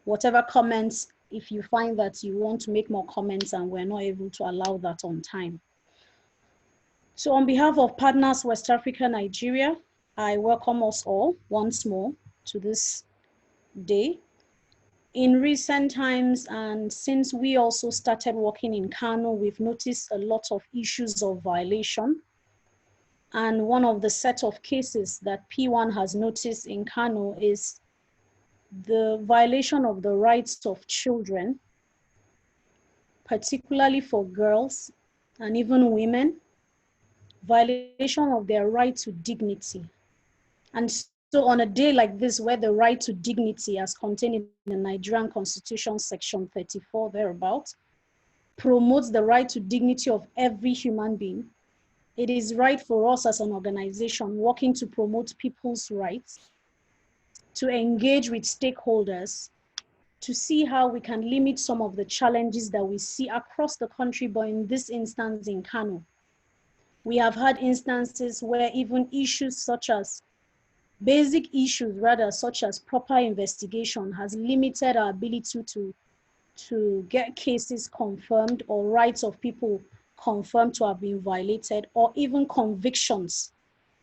whatever comments, if you find that you want to make more comments and we're not able to allow that on time. So on behalf of Partners West Africa, Nigeria, I welcome us all once more to this day. In recent times, and since we also started working in Kano, we've noticed a lot of issues of violation. And one of the set of cases that P1 has noticed in Kano is the violation of the rights of children, particularly for girls and even women, violation of their right to dignity. And so on a day like this, where the right to dignity as contained in the Nigerian Constitution, section 34, thereabout, promotes the right to dignity of every human being, it is right for us as an organization working to promote people's rights, to engage with stakeholders, to see how we can limit some of the challenges that we see across the country, but in this instance in Kano. We have had instances where even issues such as basic issues, rather, such as proper investigation has limited our ability to get cases confirmed or rights of people confirmed to have been violated, or even convictions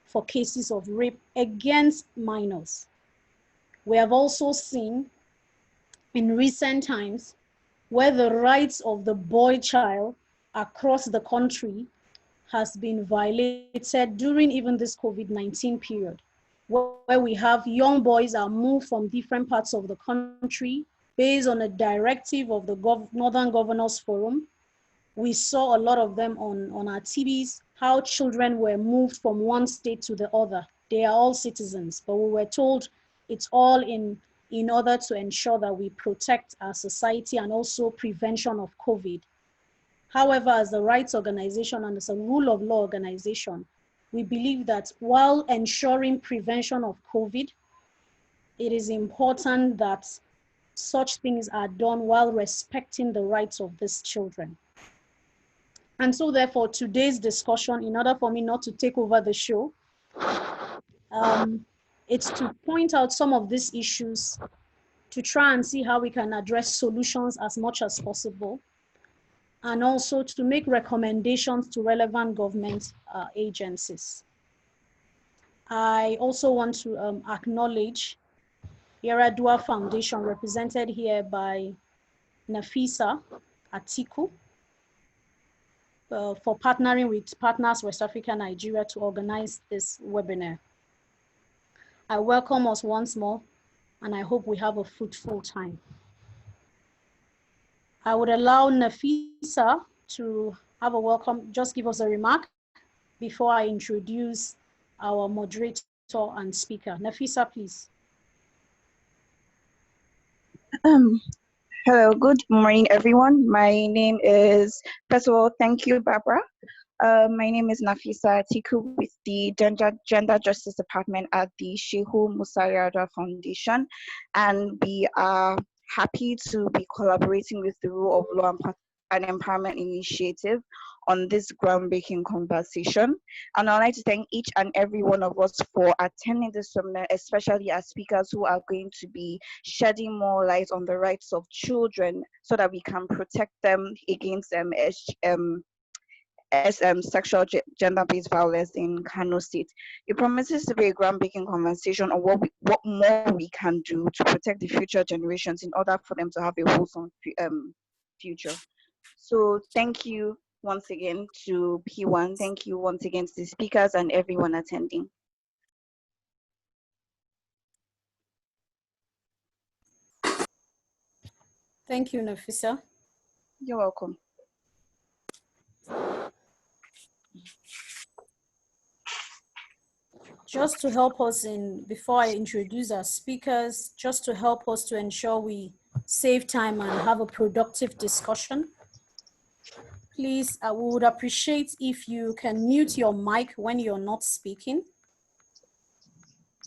for cases of rape against minors. We have also seen in recent times where the rights of the boy child across the country has been violated during even this COVID-19 period, where we have young boys are moved from different parts of the country based on a directive of the Northern Governors Forum. We saw a lot of them on our TVs, how children were moved from one state to the other. They are all citizens, but we were told it's all in order to ensure that we protect our society and also prevention of COVID. However, as a rights organization and as a rule of law organization, we believe that while ensuring prevention of COVID, it is important that such things are done while respecting the rights of these children. And so therefore, today's discussion, in order for me not to take over the show, it's to point out some of these issues, to try and see how we can address solutions as much as possible, and also to make recommendations to relevant government agencies. I also want to acknowledge Yaradua Foundation, represented here by Nafisa Atiku, for partnering with Partners West Africa, Nigeria to organize this webinar. I welcome us once more, and I hope we have a fruitful time. I would allow Nafisa to have a welcome, just give us a remark before I introduce our moderator and speaker. Nafisa, please. Hello, good morning, everyone. My name is, first of all, thank you, Barbara. My name is Nafisa Atiku with the Gender Justice Department at the Shehu Musariada Foundation, and we are happy to be collaborating with the Rule of Law and Empowerment Initiative on this groundbreaking conversation. And I'd like to thank each and every one of us for attending this seminar, especially as speakers who are going to be shedding more light on the rights of children so that we can protect them against sexual gender-based violence in Kano State. It promises to be a groundbreaking conversation on what more we can do to protect the future generations in order for them to have a wholesome future. So thank you once again to P1. Thank you once again to the speakers and everyone attending. Thank you, Nafisa. You're welcome. Just to help us before I introduce our speakers, just to help us to ensure we save time and have a productive discussion, please, I would appreciate if you can mute your mic when you're not speaking.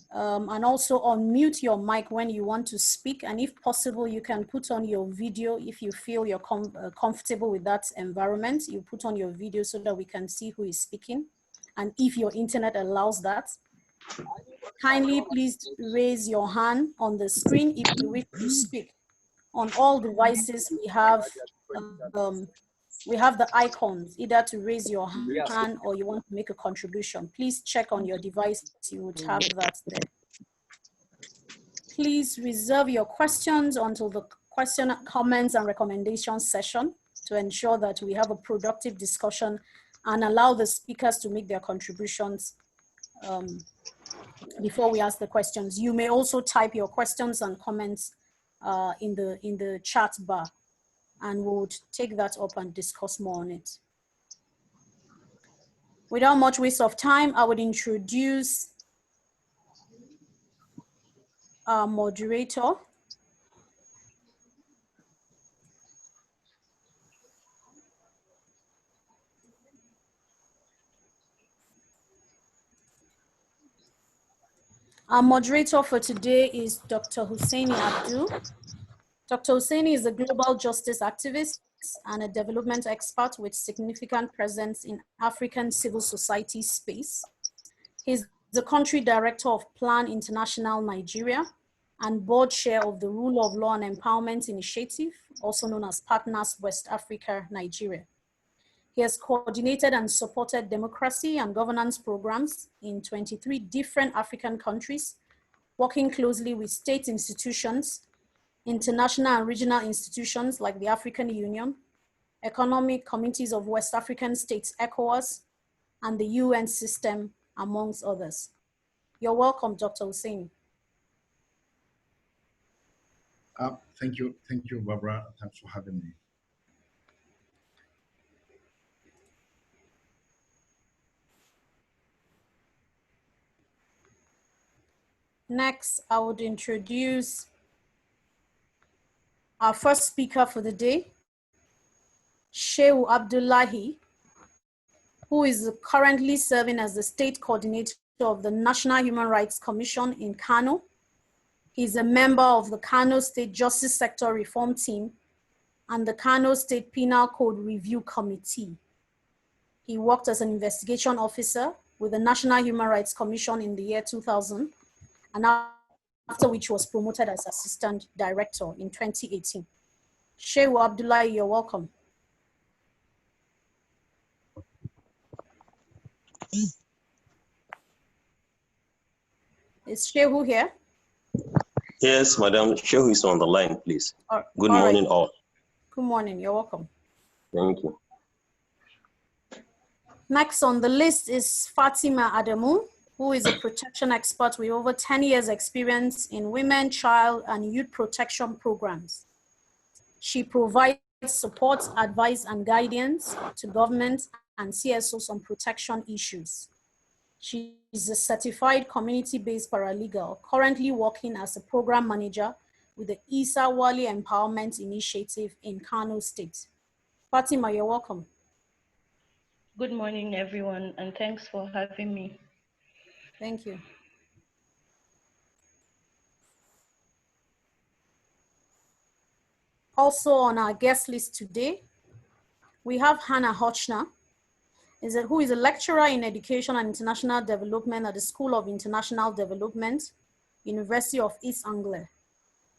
And also unmute your mic when you want to speak. And if possible, you can put on your video if you feel you're comfortable with that environment. You put on your video so that we can see who is speaking. And if your internet allows that. Kindly please raise your hand on the screen if you wish to speak. On all devices, we have the icons, either to raise your hand or you want to make a contribution. Please check on your device, you would have that there. Please reserve your questions until the question, comments, and recommendations session to ensure that we have a productive discussion and allow the speakers to make their contributions before we ask the questions. You may also type your questions and comments in the chat bar, and we'll take that up and discuss more on it. Without much waste of time, I would introduce our moderator. Our moderator for today is Dr. Hussaini Abdul. Dr. Hussaini is a global justice activist and a development expert with significant presence in African civil society space. He's the country director of Plan International Nigeria and board chair of the Rule of Law and Empowerment Initiative, also known as Partners West Africa, Nigeria. He has coordinated and supported democracy and governance programs in 23 different African countries, working closely with state institutions, international and regional institutions like the African Union, Economic Communities of West African States, ECOWAS, and the UN system, amongst others. You're welcome, Dr. Hussaini. Thank you, Barbara. Thanks for having me. Next, I would introduce our first speaker for the day, Shehu Abdullahi, who is currently serving as the state coordinator of the National Human Rights Commission in Kano. He's a member of the Kano State Justice Sector Reform Team and the Kano State Penal Code Review Committee. He worked as an investigation officer with the National Human Rights Commission in the year 2000, and after which was promoted as assistant director in 2018. Shehu Abdullahi, you're welcome. Is Shehu here? Yes, Madam. Shehu is on the line, please. Good all morning, right. all. Good morning. You're welcome. Thank you. Next on the list is Fatima Adamu, who is a protection expert with over 10 years experience in women, child, and youth protection programs. She provides support, advice, and guidance to governments and CSOs on protection issues. She is a certified community-based paralegal, currently working as a program manager with the Isa Wali Empowerment Initiative in Kano State. Fatima, you're welcome. Good morning, everyone, and thanks for having me. Thank you. Also on our guest list today, we have Hannah Hotchner, who is a lecturer in education and international development at the School of International Development, University of East Anglia.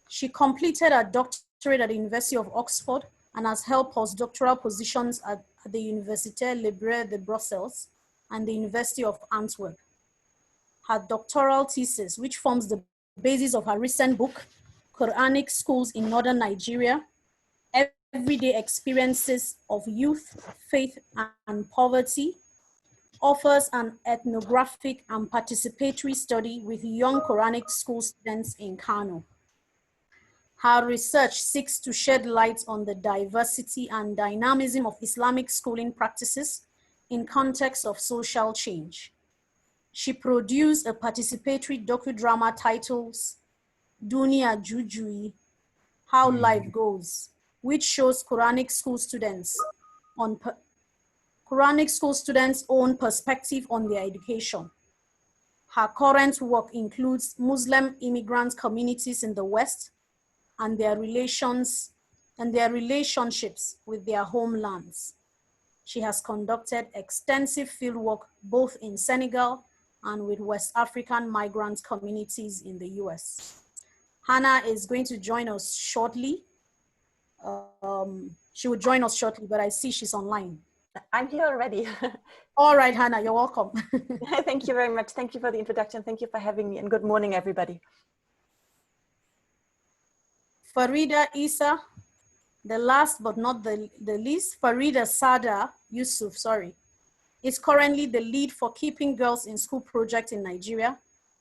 She completed her doctorate at the University of Oxford and has held postdoctoral positions at the Université Libre de Brussels and the University of Antwerp. Her doctoral thesis, which forms the basis of her recent book, Quranic Schools in Northern Nigeria, Everyday Experiences of Youth, Faith, and Poverty, offers an ethnographic and participatory study with young Quranic school students in Kano. Her research seeks to shed light on the diversity and dynamism of Islamic schooling practices in context of social change. She produced a participatory docudrama titled Dunia Jujui, How Life Goes, which shows Quranic school students' own perspective on their education. Her current work includes Muslim immigrant communities in the West and their relationships with their homelands. She has conducted extensive fieldwork both in Senegal and with West African migrant communities in the US. Hannah is going to join us shortly. She will join us shortly, but I see she's online. I'm here already. All right, Hannah, you're welcome. Thank you very much. Thank you for the introduction. Thank you for having me, and good morning, everybody. Farida Isa, the last but not the least, Farida Sada Yusuf, is currently the lead for Keeping Girls in School project in Nigeria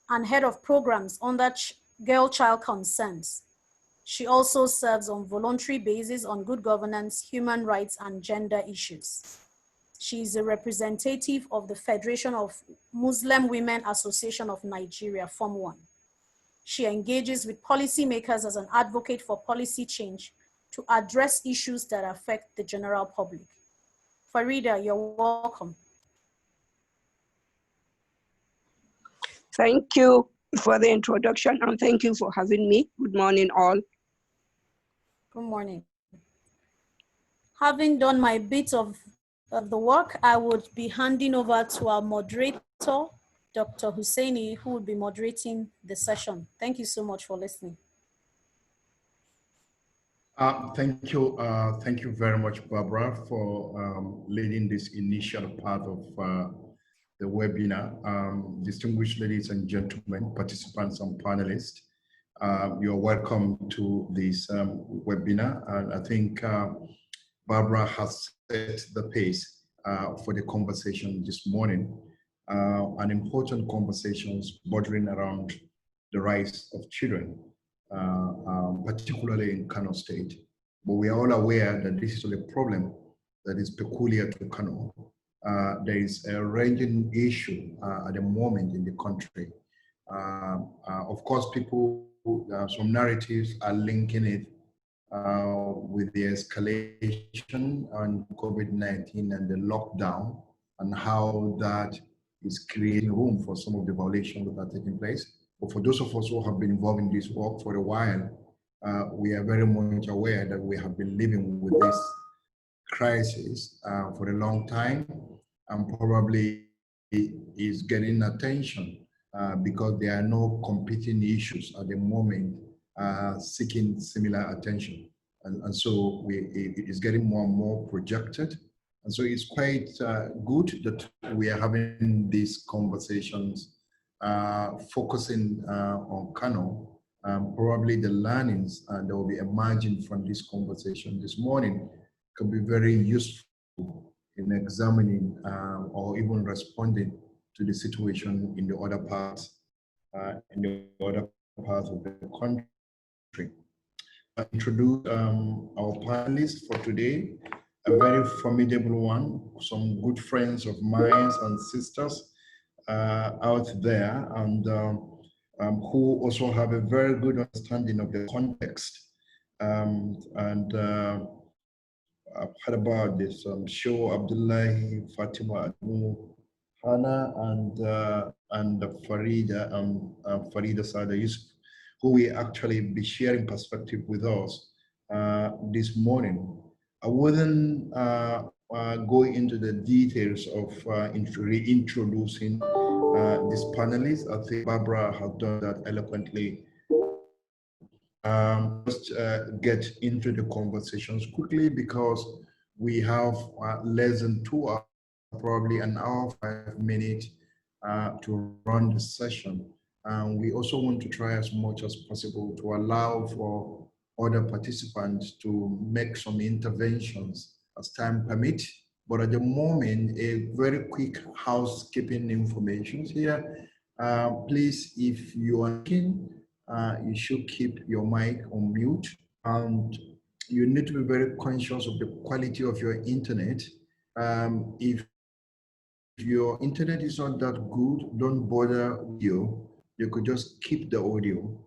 and head of programs under Girl-Child Concerns. She also serves on voluntary basis on good governance, human rights, and gender issues. She is a representative of the Federation of Muslim Women Association of Nigeria, Form 1. She engages with policymakers as an advocate for policy change to address issues that affect the general public. Farida, you're welcome. Thank you for the introduction, and thank you for having me. Good morning, all. Good morning. Having done my bit of the work, I would be handing over to our moderator, Dr. Husseini, who will be moderating the session. Thank you so much for listening. Thank you very much, Barbara, for leading this initial part of the webinar. Distinguished ladies and gentlemen, participants and panelists, you're welcome to this webinar. And I think Barbara has set the pace for the conversation this morning. An important conversations bordering around the rights of children, particularly in Kano State. But we are all aware that this is a problem that is peculiar to Kano. There is a raging issue at the moment in the country. Of course, people, some narratives are linking it with the escalation on COVID-19 and the lockdown, and how that is creating room for some of the violations that are taking place. But for those of us who have been involved in this work for a while, we are very much aware that we have been living with this crisis for a long time, and probably is getting attention because there are no competing issues at the moment seeking similar attention. And so it is getting more and more projected. And so it's quite good that we are having these conversations focusing on Kano. Probably the learnings that will be emerging from this conversation this morning could be very useful in examining or even responding to the situation in the other parts of the country. I introduce our panelists for today, a very formidable one, some good friends of mine and sisters out there, and who also have a very good understanding of the context. I've heard about this Shehu, Abdullahi, Fatima, Adamu, Hannah, and Farida, Farida Sada Yusuf, who will actually be sharing perspective with us this morning. I wouldn't go into the details of reintroducing these panelists. I think Barbara has done that eloquently. Just get into the conversations quickly, because we have less than 2 hours, probably an hour, 5 minutes to run the session. And we also want to try as much as possible to allow for other participants to make some interventions as time permits. But at the moment, a very quick housekeeping information here. Please, if you are looking, you should keep your mic on mute, and you need to be very conscious of the quality of your internet. If your internet is not that good, don't bother audio. You could just keep the audio.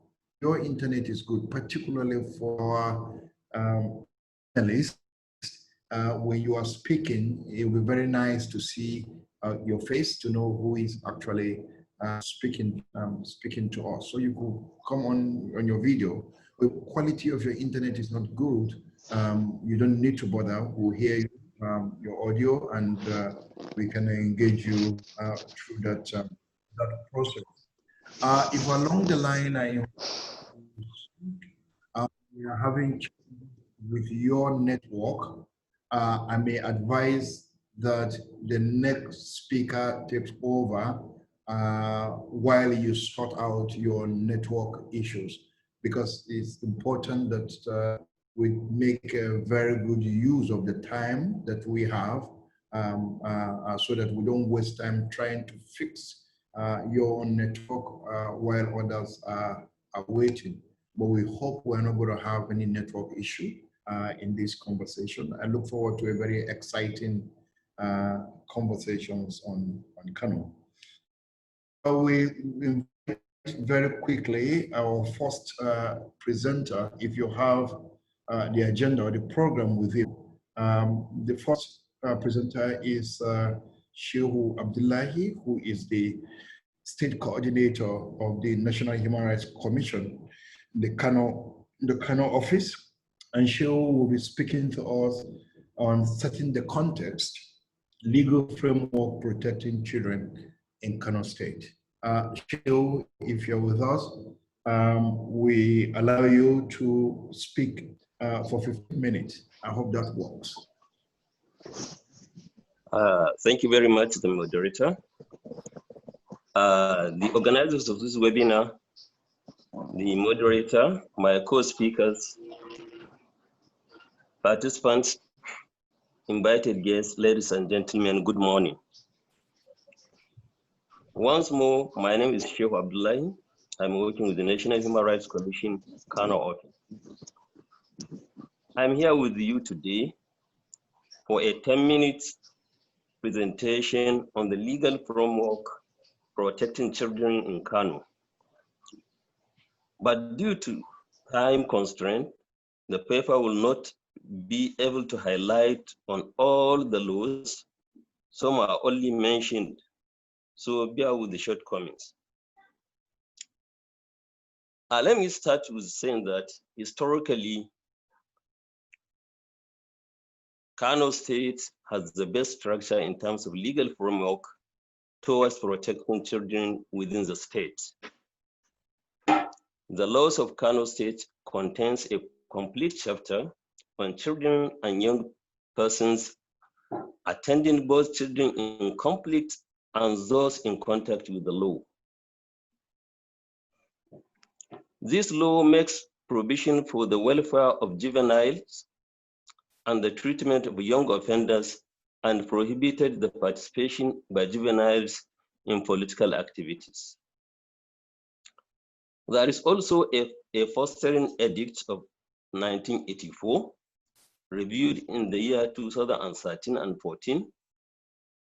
Your internet is good, particularly for panelists. When you are speaking, it will be very nice to see your face, to know who is actually speaking to us. So you could come on your video. The quality of your internet is not good. You don't need to bother. We'll hear you, your audio, and we can engage you through that that process. If along the line we are having with your network, I may advise that the next speaker takes over while you sort out your network issues, because it's important that we make a very good use of the time that we have, so that we don't waste time trying to fix your own network while others are waiting. But we hope we're not going to have any network issue in this conversation. I look forward to a very exciting conversations on Kano. We invite very quickly our first presenter, if you have the agenda or the program with you. The first presenter is Shehu Abdullahi, who is the State Coordinator of the National Human Rights Commission, the Kano office. And Shehu will be speaking to us on setting the context, legal framework protecting children in Kano State. Shehu, if you're with us, we allow you to speak for 15 minutes. I hope that works. Thank you very much, the moderator. The organizers of this webinar, the moderator, my co-speakers, participants, invited guests, ladies and gentlemen, good morning. Once more, my name is Shehu Abdullahi. I'm working with the National Human Rights Commission, Kano office. I'm here with you today for a 10-minute presentation on the legal framework protecting children in Kano. But due to time constraint, the paper will not be able to highlight on all the laws. Some are only mentioned, so bear with the shortcomings. Let me start with saying that historically, Kano State has the best structure in terms of legal framework towards protecting children within the state. The laws of Kano State contains a complete chapter on children and young persons attending both children in conflict and those in contact with the law. This law makes provision for the welfare of juveniles and the treatment of young offenders, and prohibited the participation by juveniles in political activities. There is also a fostering edict of 1984, reviewed in the year 2013 and 14,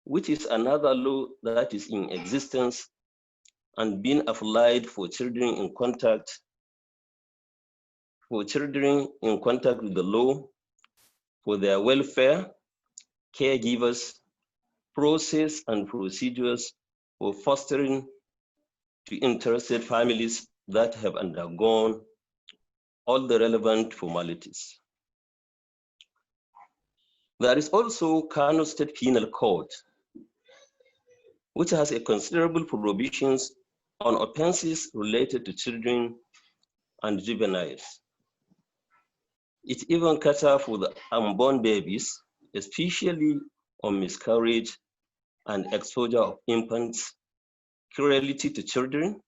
which is another law that is in existence and being applied for children in contact with the law, for their welfare, caregivers, process and procedures for fostering to interested families that have undergone all the relevant formalities. There is also Kano State Penal Code, which has a considerable prohibitions on offenses related to children and juveniles. It even caters for the unborn babies, especially on miscarriage and exposure of infants, cruelty to children,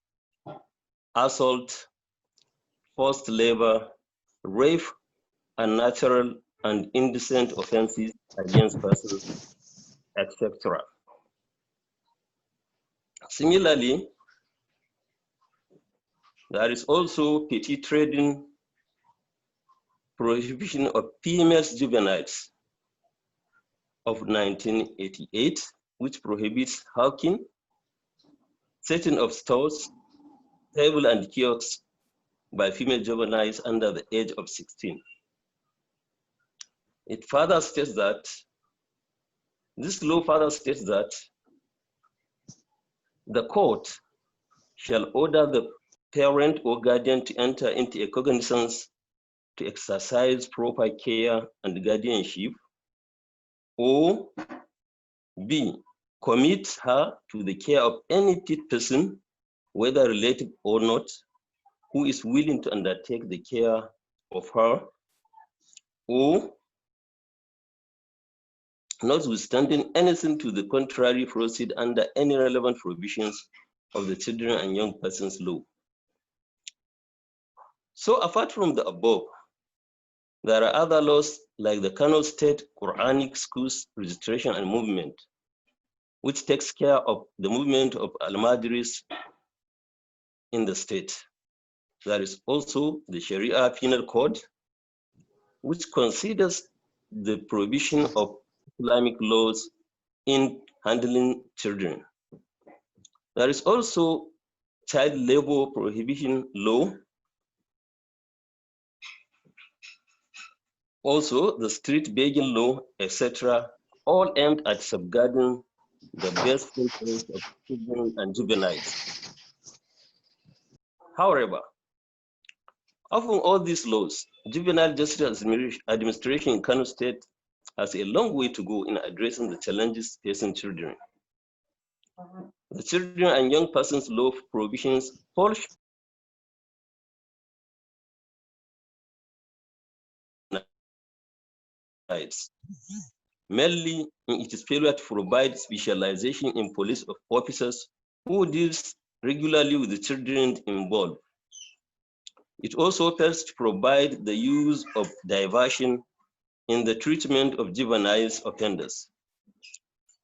assault, forced labor, rape, unnatural and indecent offenses against persons, etc. Similarly, there is also petty trading, prohibition of female juveniles of 1988, which prohibits hawking, setting of stores, table and kiosks by female juveniles under the age of 16. It further states that, this law further states that the court shall order the parent or guardian to enter into a cognizance to exercise proper care and guardianship, or B, commit her to the care of any fit person, whether relative or not, who is willing to undertake the care of her, or notwithstanding anything to the contrary, proceed under any relevant provisions of the Children and Young Persons Law. So apart from the above, there are other laws like the Kano State Quranic Schools Registration and Movement, which takes care of the movement of al-Madris in the state. There is also the Sharia Penal Code, which considers the provision of Islamic laws in handling children. There is also Child Labor Prohibition Law, also the street begging law, etc., all aimed at safeguarding the best interests of children and juveniles. However, often all these laws, juvenile justice administration in Kano State has a long way to go in addressing the challenges facing children. The Children and Young Persons Law provisions fall mainly in its failure to provide specialization in police officers who deals regularly with the children involved. It also fails to provide the use of diversion in the treatment of juvenile offenders.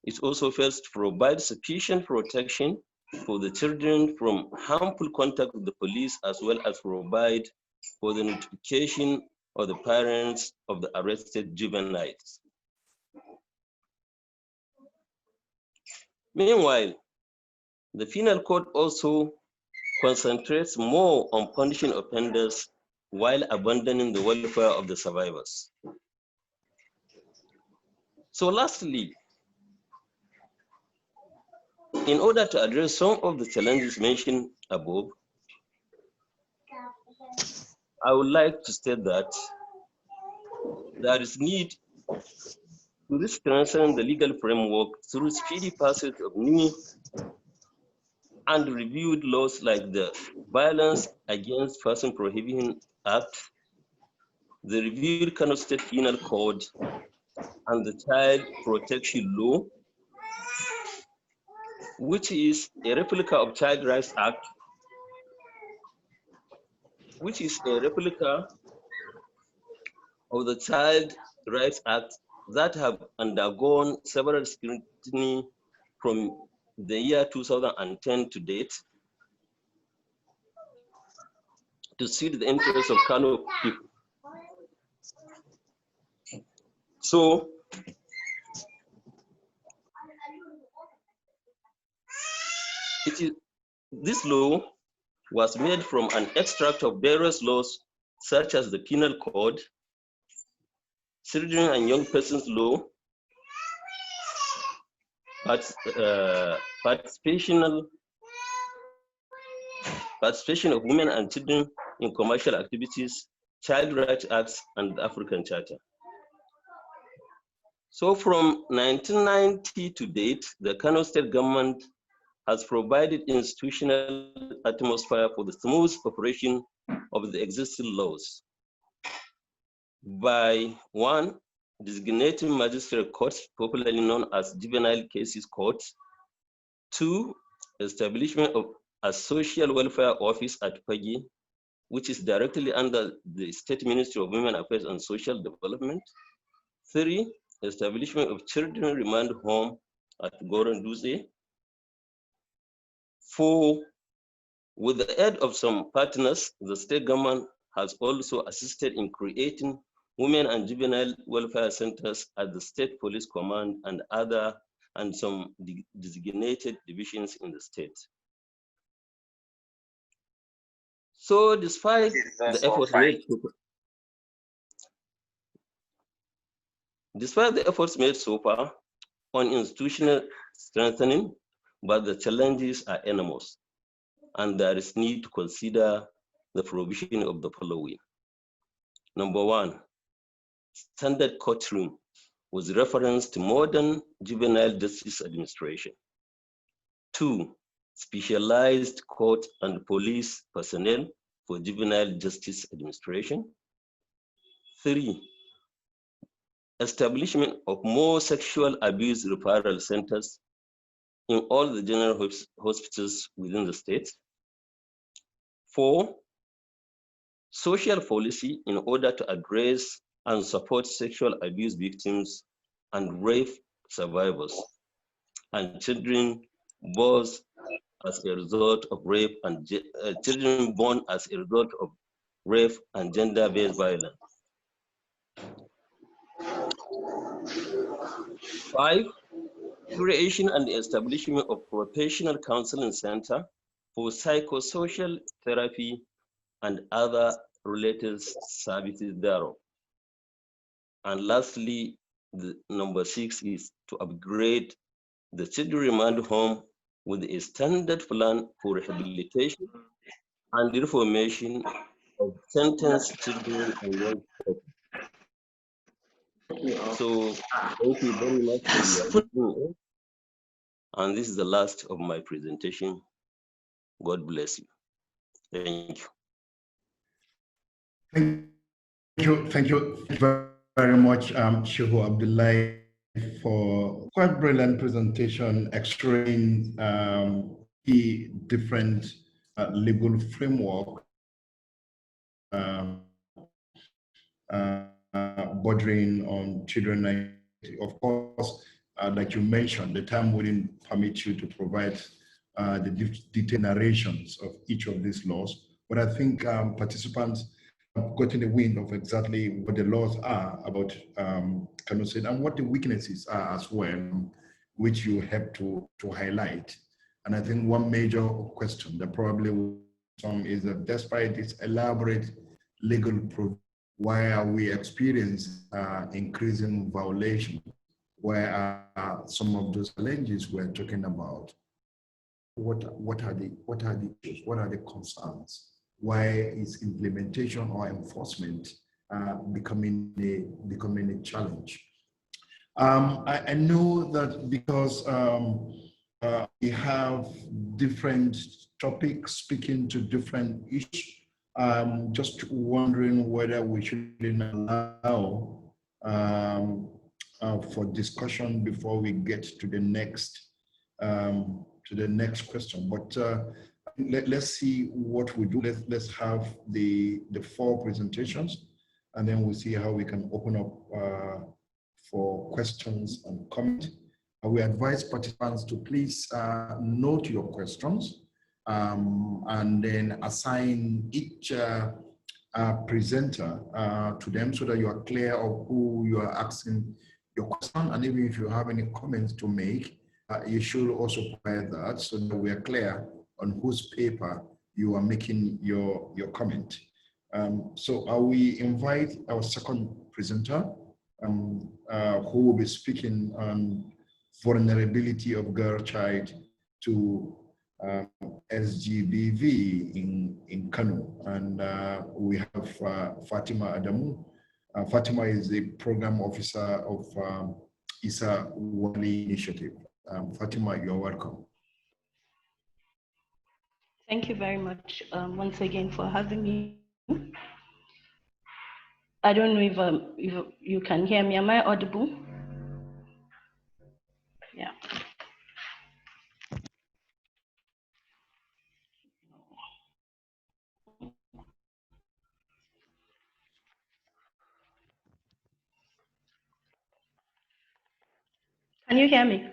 It also fails to provide sufficient protection for the children from harmful contact with the police, as well as provide for the notification of the parents of the arrested juveniles. Meanwhile, the Penal Code also concentrates more on punishing offenders while abandoning the welfare of the survivors. So lastly, in order to address some of the challenges mentioned above, I would like to state that there is need to strengthen the legal framework through speedy passage of new and reviewed laws like the Violence Against Person Prohibiting Act, the reviewed Kano State Penal Code, and the Child Protection Law, which is a replica of Child Rights Act, which is a replica of the Child Rights Act that have undergone several scrutiny from the year 2010 to date to suit the interests of Kano people. So, this law was made from an extract of various laws such as the Penal Code, Children and Young Persons Law, participation of women and children in commercial activities, Child Rights Acts, and the African Charter. So from 1990 to date, the Kano State government has provided institutional atmosphere for the smooth operation of the existing laws by one, designating magistrate courts, popularly known as juvenile cases courts; two, establishment of a social welfare office at Pagi, which is directly under the State Ministry of Women Affairs and Social Development; three, establishment of children remand home at Goronduze; four, with the aid of some partners, the state government has also assisted in creating women and juvenile welfare centers at the State Police Command and some designated divisions in the state. So despite the efforts made so far on institutional strengthening, but the challenges are enormous, and there is need to consider the provision of the following. Number one, standard courtroom with reference to modern juvenile justice administration. 2, specialized court and police personnel for juvenile justice administration. 3, establishment of more sexual abuse referral centers in all the general hospitals within the state. 4, social policy in order to address and support sexual abuse victims and rape survivors and children born as a result of rape and children born as a result of rape and gender-based violence. 5, creation and establishment of professional counseling center for psychosocial therapy and other related services thereof. And lastly, number 6 is to upgrade the children remand home with a standard plan for rehabilitation and reformation of sentenced children and young people. So thank you very much for your listening. And this is the last of my presentation. God bless you. Thank you. Thank you very much, Shehu Abdullahi, for quite brilliant presentation, explaining the different legal framework bordering on children. Of course, like you mentioned, the time wouldn't permit you to provide the detailed narrations of each of these laws, but I think participants have gotten the wind of exactly what the laws are about Kano State and what the weaknesses are as well, which you have to highlight. And I think one major question that probably will come is that despite this elaborate legal provision, why are we experiencing increasing violation? Where are some of those challenges we're talking about? What are the issues? What are the concerns? Why is implementation or enforcement becoming a challenge? I know that because we have different topics speaking to different issues. Just wondering whether we should allow for discussion before we get to the next question. But let's see what we do. Let's have the 4 presentations, and then we'll see how we can open up for questions and comments. We advise participants to please note your questions and then assign each presenter to them so that you are clear of who you are asking your question. And even if you have any comments to make, you should also provide that so that we are clear on whose paper you are making your comment. So I will invite our second presenter who will be speaking on vulnerability of girl child to SGBV in Kano. And we have Fatima Adamu. Fatima is the program officer of Isa Wali Initiative. Fatima, you're welcome. Thank you very much once again for having me. I don't know if you can hear me. Am I audible? Yeah. Can you hear me?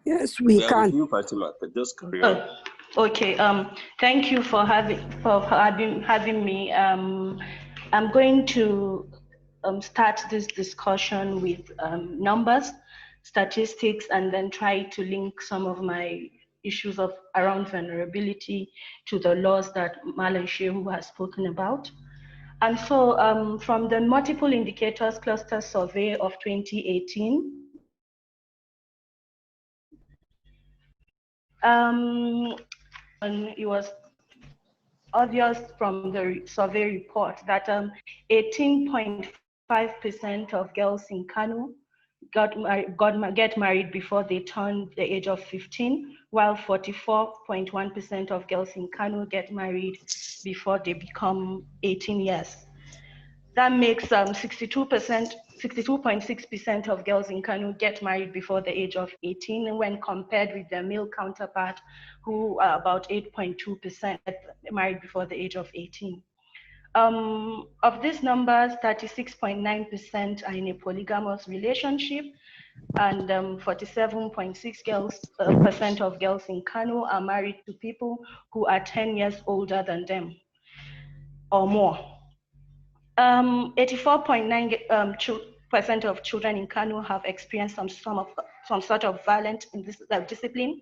Yes, we can. With you, Fatima. Just carry on. Okay. Thank you for having me. I'm going to start this discussion with numbers, statistics, and then try to link some of my issues around vulnerability to the laws that Malam Shehu has spoken about. And so from the multiple indicators cluster survey of 2018, and it was obvious from the survey report that 18.5% of girls in Kano get married before they turn the age of 15, while 44.1% of girls in Kano get married before they become 18 years. That makes 62.6% of girls in Kano get married before the age of 18, when compared with their male counterpart, who are about 8.2% married before the age of 18. Of these numbers, 36.9% are in a polygamous relationship, and 47.6% of girls in Kano are married to people who are 10 years older than them or more. 84.9% of children in Kano have experienced some sort of violence in this discipline.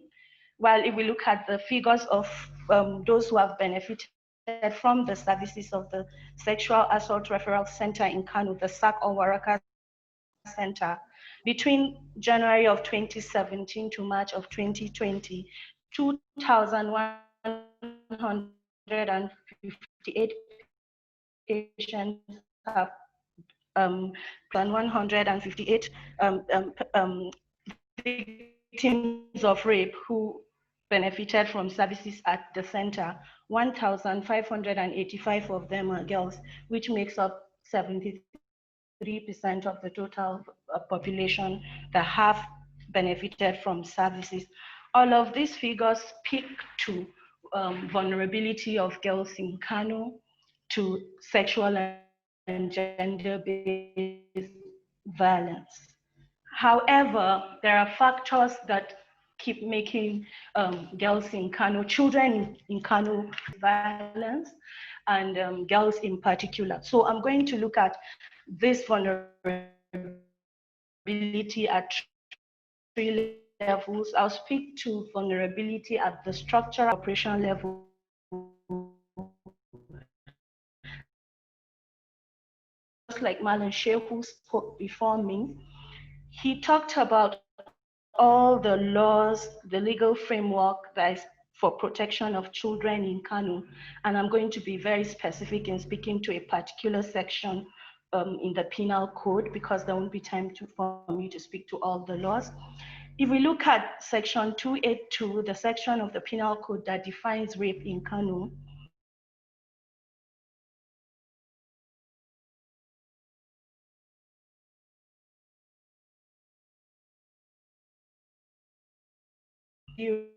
While if we look at the figures of those who have benefited from the services of the Sexual Assault Referral Center in Kano, the SAC or Waraka Center, between January of 2017 to March of 2020, 2,158 patients have 158 victims of rape who benefited from services at the center. 1,585 of them are girls, which makes up 73% of the total population that have benefited from services. All of these figures speak to vulnerability of girls in Kano to sexual and gender-based violence. However, there are factors that keep making girls in Kano, children in Kano, violence, and girls in particular. So I'm going to look at this vulnerability at 3 levels. I'll speak to vulnerability at the structural operational level. Just like Malan Shehu spoke before me, he talked about all the laws, the legal framework that is for protection of children in Kano. And I'm going to be very specific in speaking to a particular section in the penal code, because there won't be time for me to speak to all the laws. If we look at section 282, the section of the penal code that defines rape in Kano, you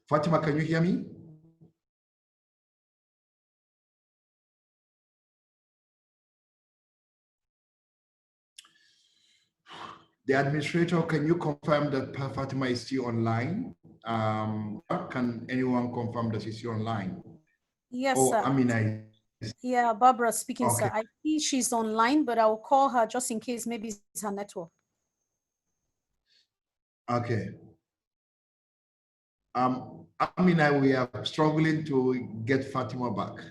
Fatima, can you hear me? The administrator, can you confirm that Fatima is still online? Can anyone confirm that she's still online? Yes, Oh, sir. Amina. Yeah, Barbara speaking, Okay. sir. I see she's online, but I'll call her just in case maybe it's her network. Okay. Amina, we are struggling to get Fatima back.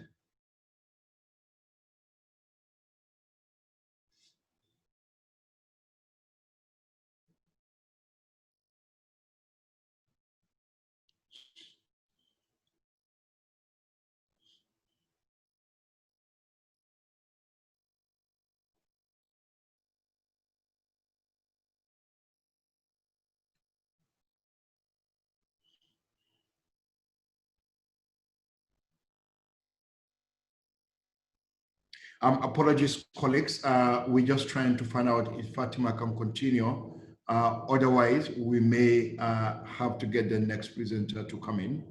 Apologies, colleagues. We're just trying to find out if Fatima can continue. Otherwise, we may have to get the next presenter to come in.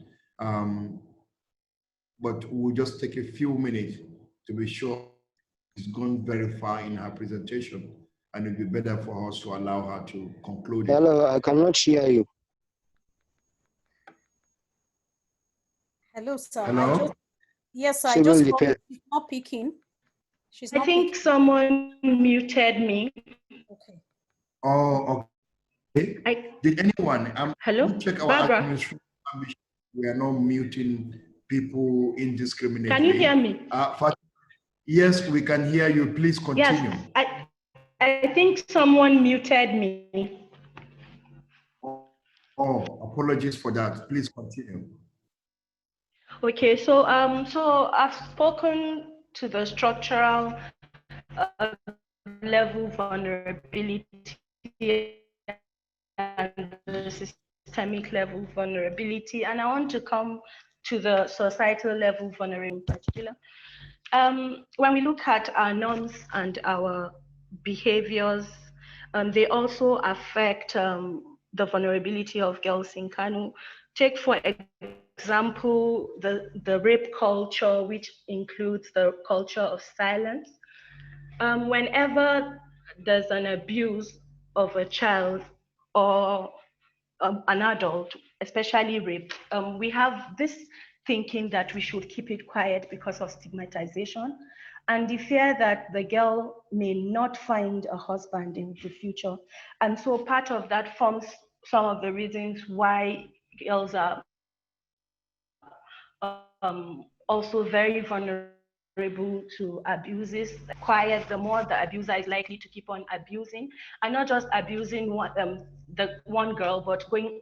But we'll just take a few minutes to be sure she's gone very far in her presentation, and it'll be better for us to allow her to conclude it. Hello, I cannot hear you. Hello, sir. Hello? Yes, sir. I Civil just defense. she's not picking. She's I not think picking. someone muted me. Okay. Oh, okay. Did anyone Hello? check our Barbara? administration? We are not muting people indiscriminately. Can you hear me? Yes, we can hear you. Please continue. Yes, I think someone muted me. Oh, apologies for that. Please continue. Okay, so I've spoken to the structural level vulnerability and the systemic level vulnerability, and I want to come to the societal level vulnerability in particular. When we look at our norms and our behaviors, they also affect the vulnerability of girls in Kano. Take, for example, the rape culture, which includes the culture of silence. Whenever there's an abuse of a child or an adult, especially rape, we have this thinking that we should keep it quiet because of stigmatization and the fear that the girl may not find a husband in the future. And so part of that forms some of the reasons why girls are also very vulnerable to abuses. Quiet, the more the abuser is likely to keep on abusing, and not just abusing the one girl, but going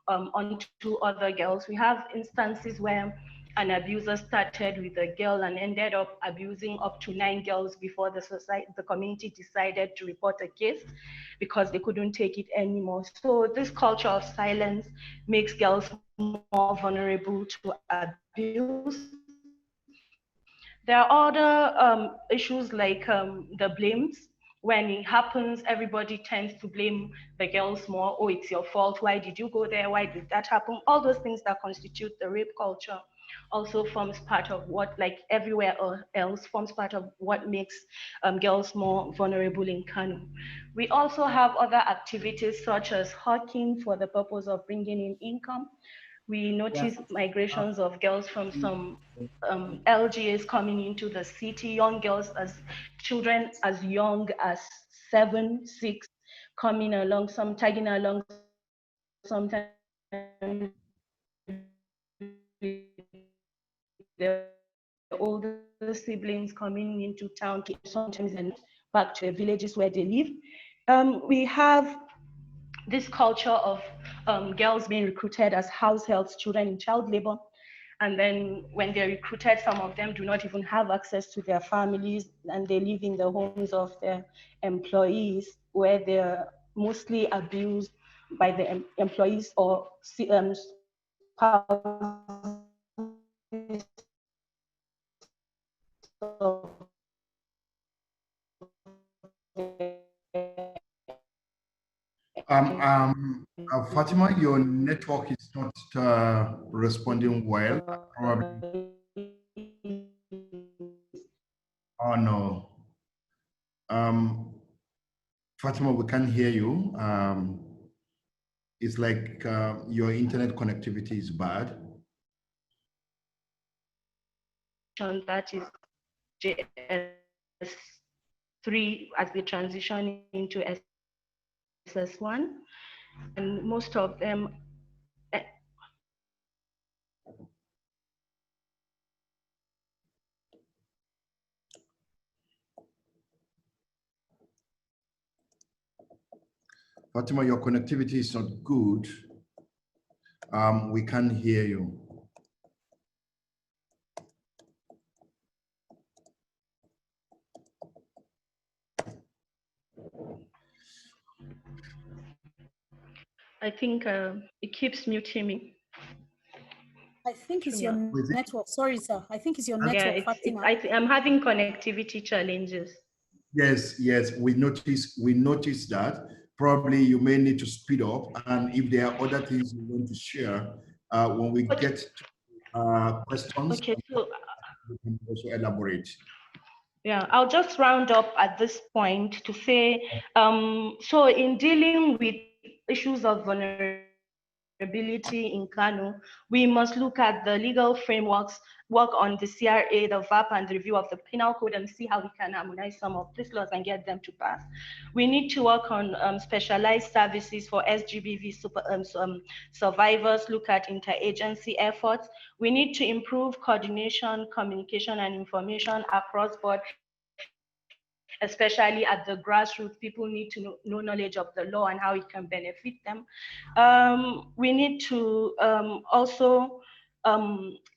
on to other girls. We have instances where an abuser started with a girl and ended up abusing up to 9 girls before the community decided to report a case because they couldn't take it anymore. So this culture of silence makes girls more vulnerable to abuse. There are other issues like the blames. When it happens, everybody tends to blame the girls more. Oh, it's your fault. Why did you go there? Why did that happen? All those things that constitute the rape culture also forms part of what, like everywhere else, forms part of what makes girls more vulnerable in Kano. We also have other activities such as hawking for the purpose of bringing in income. We notice migrations of girls from some LGAs coming into the city, young girls as children as young as 7, 6, coming along, some tagging along, sometimes their older siblings coming into town, sometimes and back to the villages where they live. We have this culture of girls being recruited as house helps, children in child labor. And then when they're recruited, some of them do not even have access to their families and they live in the homes of their employees where they're mostly abused by the employees or spouses of Fatima, your network is not responding well. Probably. Oh no. Fatima, we can't hear you. It's like your internet connectivity is bad. That is JS3 as they transition into SS1, and most of them. Fatima, your connectivity is not good. We can't hear you. I think it keeps muting me. I think it's your network. Sorry, sir. I think it's your network, Yeah, Fatima. I'm having connectivity challenges. Yes, we noticed that. Probably you may need to speed up, and if there are other things you want to share, when we get to questions, okay, so we can also elaborate. Yeah, I'll just round up at this point to say, so in dealing with issues of vulnerability in Kano, we must look at the legal frameworks, work on the CRA, the VAP, and the review of the penal code, and see how we can harmonize some of these laws and get them to pass. We need to work on specialized services for SGBV survivors, look at interagency efforts. We need to improve coordination, communication, and information across board, especially at the grassroots. People need to know knowledge of the law and how it can benefit them. We need to also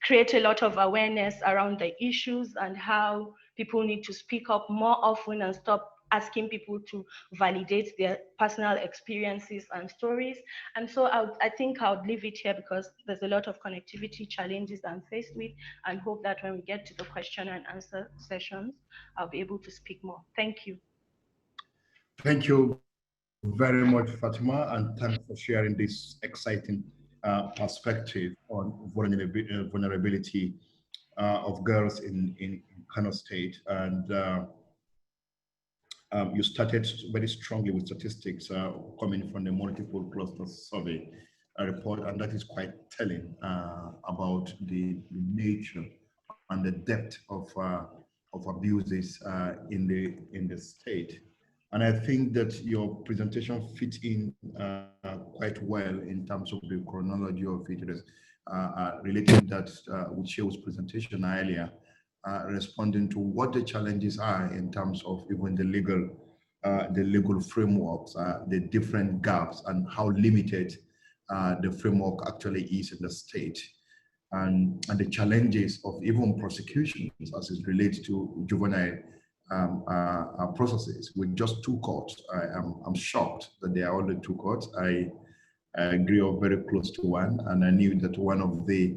create a lot of awareness around the issues and how people need to speak up more often and stop asking people to validate their personal experiences and stories. And so I think I would leave it here because there's a lot of connectivity challenges I'm faced with, and hope that when we get to the question and answer sessions, I'll be able to speak more. Thank you. Thank you very much, Fatima, and thanks for sharing this exciting perspective on vulnerability of girls in Kano State. And you started very strongly with statistics coming from the multiple clusters survey report, and that is quite telling about the nature and the depth of abuses in the state. And I think that your presentation fits in quite well in terms of the chronology of it, relating that with Shehu's presentation earlier, responding to what the challenges are in terms of even the legal frameworks, the different gaps, and how limited the framework actually is in the state, and the challenges of even prosecutions as it relates to juvenile processes with just 2 courts. I'm shocked that there are only 2 courts. I grew up very close to one, and I knew that one of the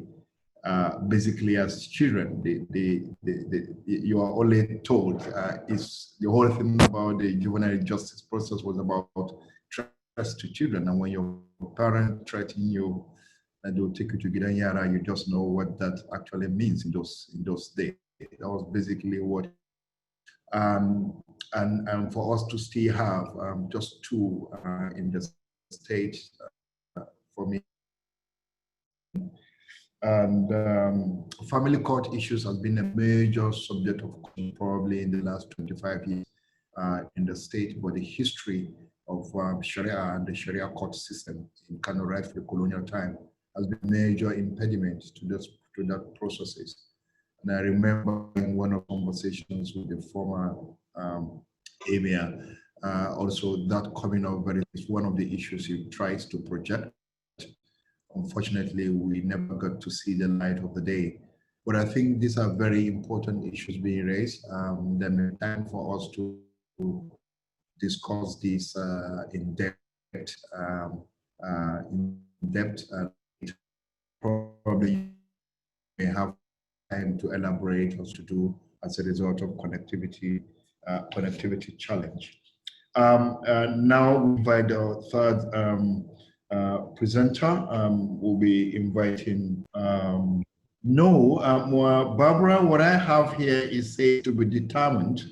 basically as children, you are only told is the whole thing about the juvenile justice process was about trust to children, and when your parents threaten you and they'll take you to Gidanyara, you just know what that actually means in those days. That was basically what. And for us to still have just 2 in the state, for me. And family court issues has been a major subject of probably in the last 25 years in the state, but the history of Sharia and the Sharia court system in Kano right from colonial time has been a major impediment to that processes. And I remember in one of the conversations with the former emir, also that coming up is one of the issues he tries to project. Unfortunately, we never got to see the light of the day. But I think these are very important issues being raised. There may be time for us to discuss this in depth. Probably may have time to elaborate what to do as a result of connectivity challenge. Now we invite our third presenter. We'll be inviting Barbara, what I have here is said to be determined.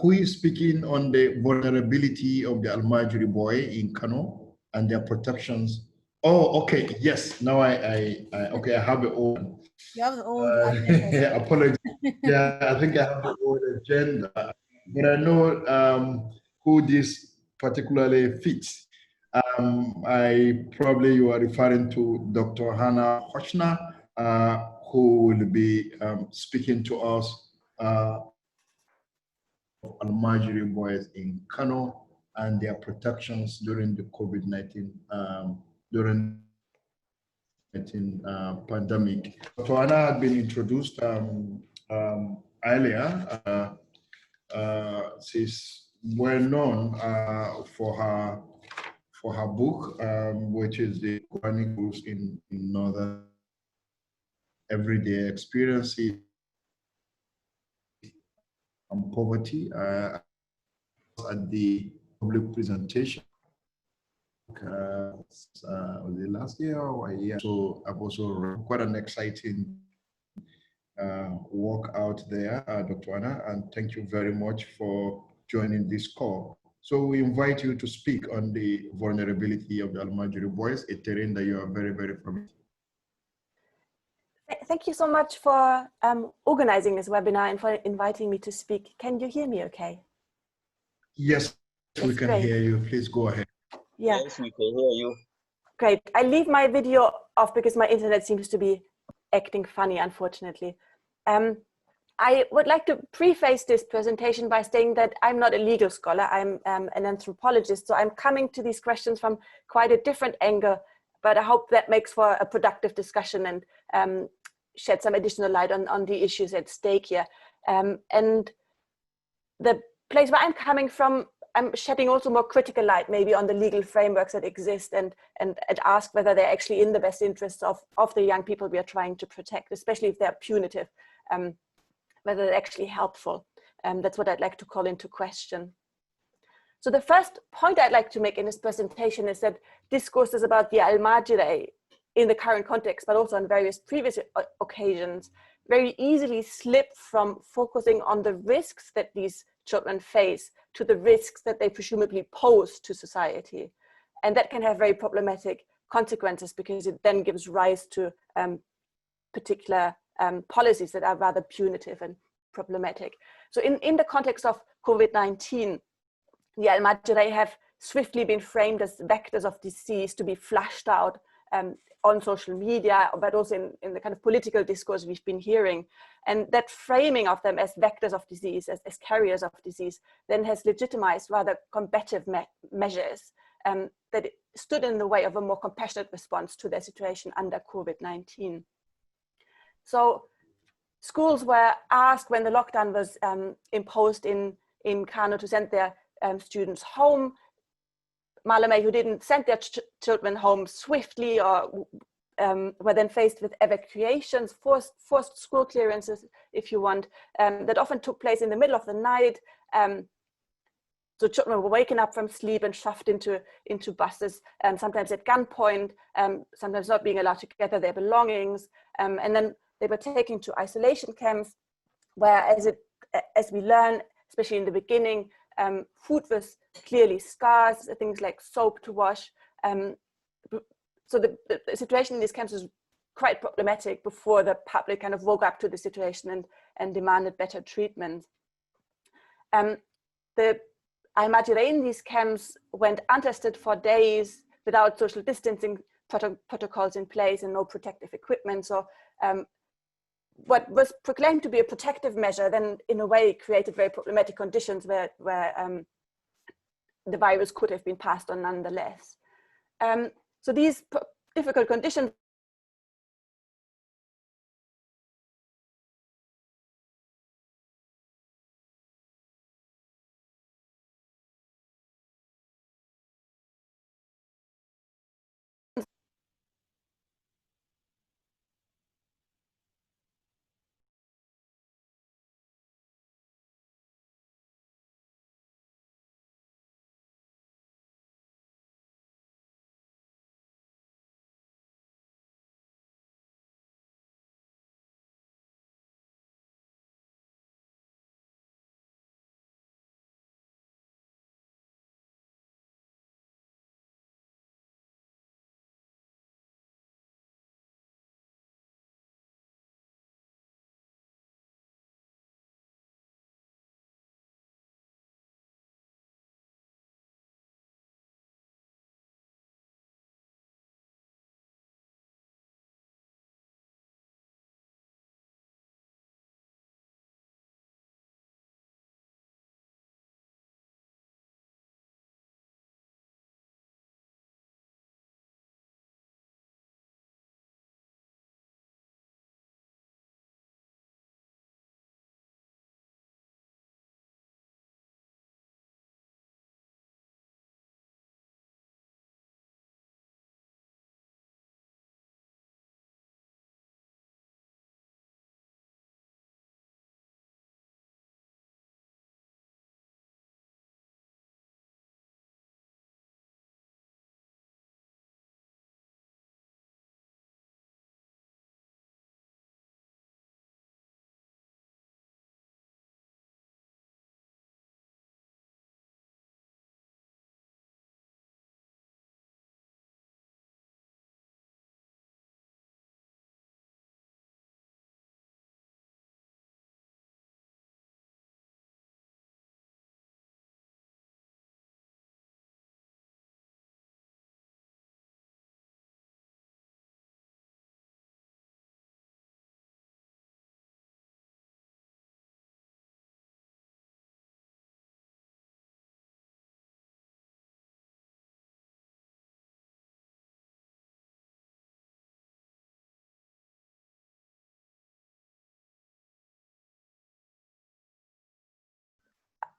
Who is speaking on the vulnerability of the Almajiri boy in Kano and their protections? Oh, okay, yes. Now I have the old. You have the old agenda. Apologies. Yeah, I think I have the old agenda, but I know who this particularly fits. You are referring to Dr. Hannah Hotchner, who will be speaking to us Almajiri boys in Kano and their protections during the COVID-19 during pandemic. Dr. Hannah had been introduced earlier. She's well known for her book, which is the Chronicles in Northern Everyday Experiences and Poverty at the public presentation. Was it last year or a year? So I've also run quite an exciting work out there, Dr. Anna, and thank you very much for joining this call. So we invite you to speak on the vulnerability of the Almajiri boys, a terrain that you are very, very familiar. Thank you so much for organizing this webinar and for inviting me to speak. Can you hear me okay? Yes, we can hear you. Please go ahead. Yeah. Yes, we can hear you. Great. I leave my video off because my internet seems to be acting funny, unfortunately. I would like to preface this presentation by saying that I'm not a legal scholar. I'm an anthropologist, so I'm coming to these questions from quite a different angle, but I hope that makes for a productive discussion and shed some additional light on the issues at stake here. And the place where I'm coming from, I'm shedding also more critical light maybe on the legal frameworks that exist and ask whether they're actually in the best interests of the young people we are trying to protect, especially if they're punitive, whether they're actually helpful. That's what I'd like to call into question. So the first point I'd like to make in this presentation is that discourses about the Almajiri in the current context, but also on various previous occasions, very easily slip from focusing on the risks that these children face to the risks that they presumably pose to society. And that can have very problematic consequences because it then gives rise to particular policies that are rather punitive and problematic. So in the context of COVID-19, the Almajiri have swiftly been framed as vectors of disease to be flushed out on social media, but also in the kind of political discourse we've been hearing. And that framing of them as vectors of disease, as carriers of disease, then has legitimized rather combative measures that stood in the way of a more compassionate response to their situation under COVID-19. So schools were asked when the lockdown was imposed in Kano to send their students home. Malame, who didn't send their children home swiftly or were then faced with evacuations, forced school clearances, if you want, that often took place in the middle of the night. So children were waken up from sleep and shoved into buses, sometimes at gunpoint, sometimes not being allowed to gather their belongings. And then they were taken to isolation camps, where as we learn, especially in the beginning, food was clearly scarce, things like soap to wash. So the situation in these camps was quite problematic before the public kind of woke up to the situation and demanded better treatment. The Almajiri in these camps went untested for days without social distancing protocols in place and no protective equipment. So what was proclaimed to be a protective measure then in a way created very problematic conditions where the virus could have been passed on nonetheless. So these difficult conditions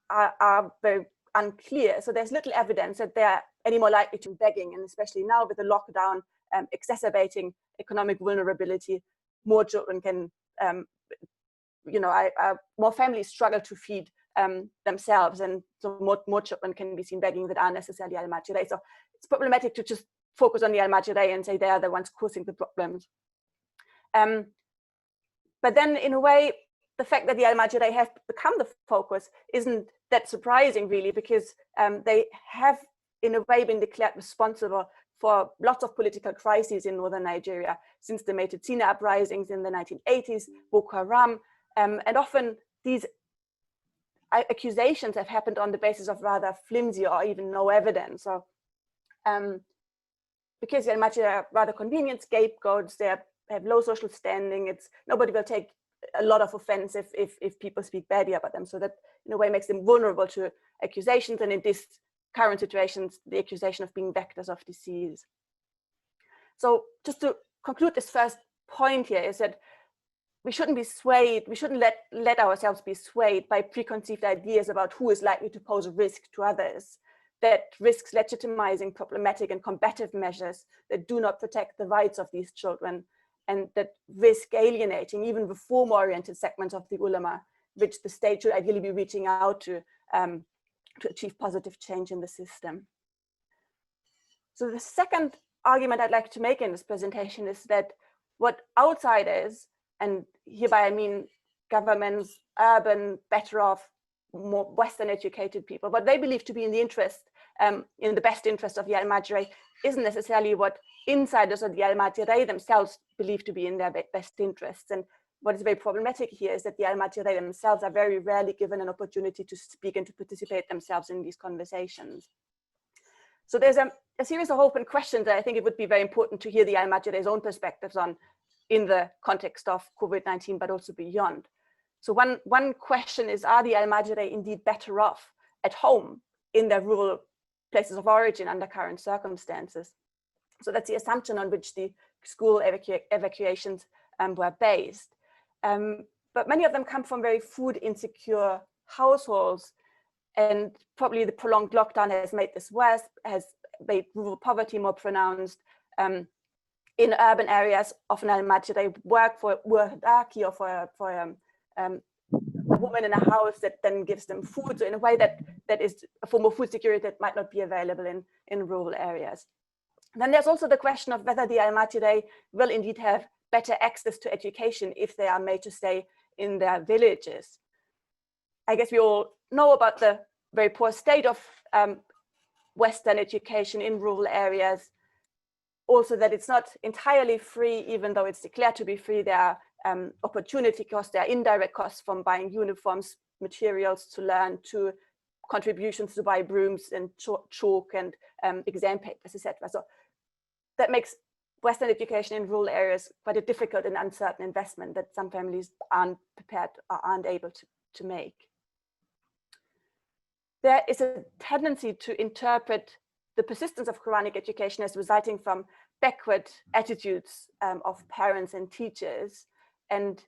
are very unclear. So there's little evidence that they're any more likely to be begging, and especially now with the lockdown exacerbating economic vulnerability, more children can, more families struggle to feed themselves, and so more children can be seen begging that aren't necessarily al-Majirei. So it's problematic to just focus on the al-Majirei and say they are the ones causing the problems. But then in a way, the fact that the al-Majirei have become the focus isn't that surprising really, because they have in a way been declared responsible for lots of political crises in northern Nigeria, since the Metutina uprisings in the 1980s, Boko Haram, and often these accusations have happened on the basis of rather flimsy or even no evidence. So because the al-Majirei are rather convenient scapegoats, they have low social standing, nobody will take a lot of offense if people speak badly about them. So that in a way makes them vulnerable to accusations, and in this current situations, the accusation of being vectors of disease. So just to conclude this first point here is that we shouldn't be swayed, we shouldn't let ourselves be swayed by preconceived ideas about who is likely to pose a risk to others, that risks legitimizing problematic and combative measures that do not protect the rights of these children, and that risk alienating even reform-oriented segments of the ulama, which the state should ideally be reaching out to achieve positive change in the system. So the second argument I'd like to make in this presentation is that what outsiders, and hereby I mean governments, urban, better off, more Western educated people, what they believe to be in the best interest of the al-Majirei isn't necessarily what insiders of the al-Majirei themselves believe to be in their best interests. And what is very problematic here is that the al-Majirei themselves are very rarely given an opportunity to speak and to participate themselves in these conversations. So there's a series of open questions that I think it would be very important to hear the al-Majirei's own perspectives on in the context of COVID-19, but also beyond. So one question is, are the al-Majirei indeed better off at home in their rural places of origin under current circumstances? So that's the assumption on which the school evacuations were based. But many of them come from very food insecure households, and probably the prolonged lockdown has made this worse, has made rural poverty more pronounced. In urban areas, often al-Majirei work for Daki or for a woman in a house that then gives them food, so in a way that is a form of food security that might not be available in rural areas. Then there's also the question of whether the al-Majirei will indeed have better access to education if they are made to stay in their villages. I guess we all know about the very poor state of Western education in rural areas. Also that it's not entirely free, even though it's declared to be free. There are opportunity costs, there are indirect costs from buying uniforms, materials to learn, to contributions to buy brooms and chalk and exam papers, etc. So that makes Western education in rural areas quite a difficult and uncertain investment that some families aren't prepared or aren't able to make. There is a tendency to interpret the persistence of Quranic education as resulting from backward attitudes of parents and teachers. And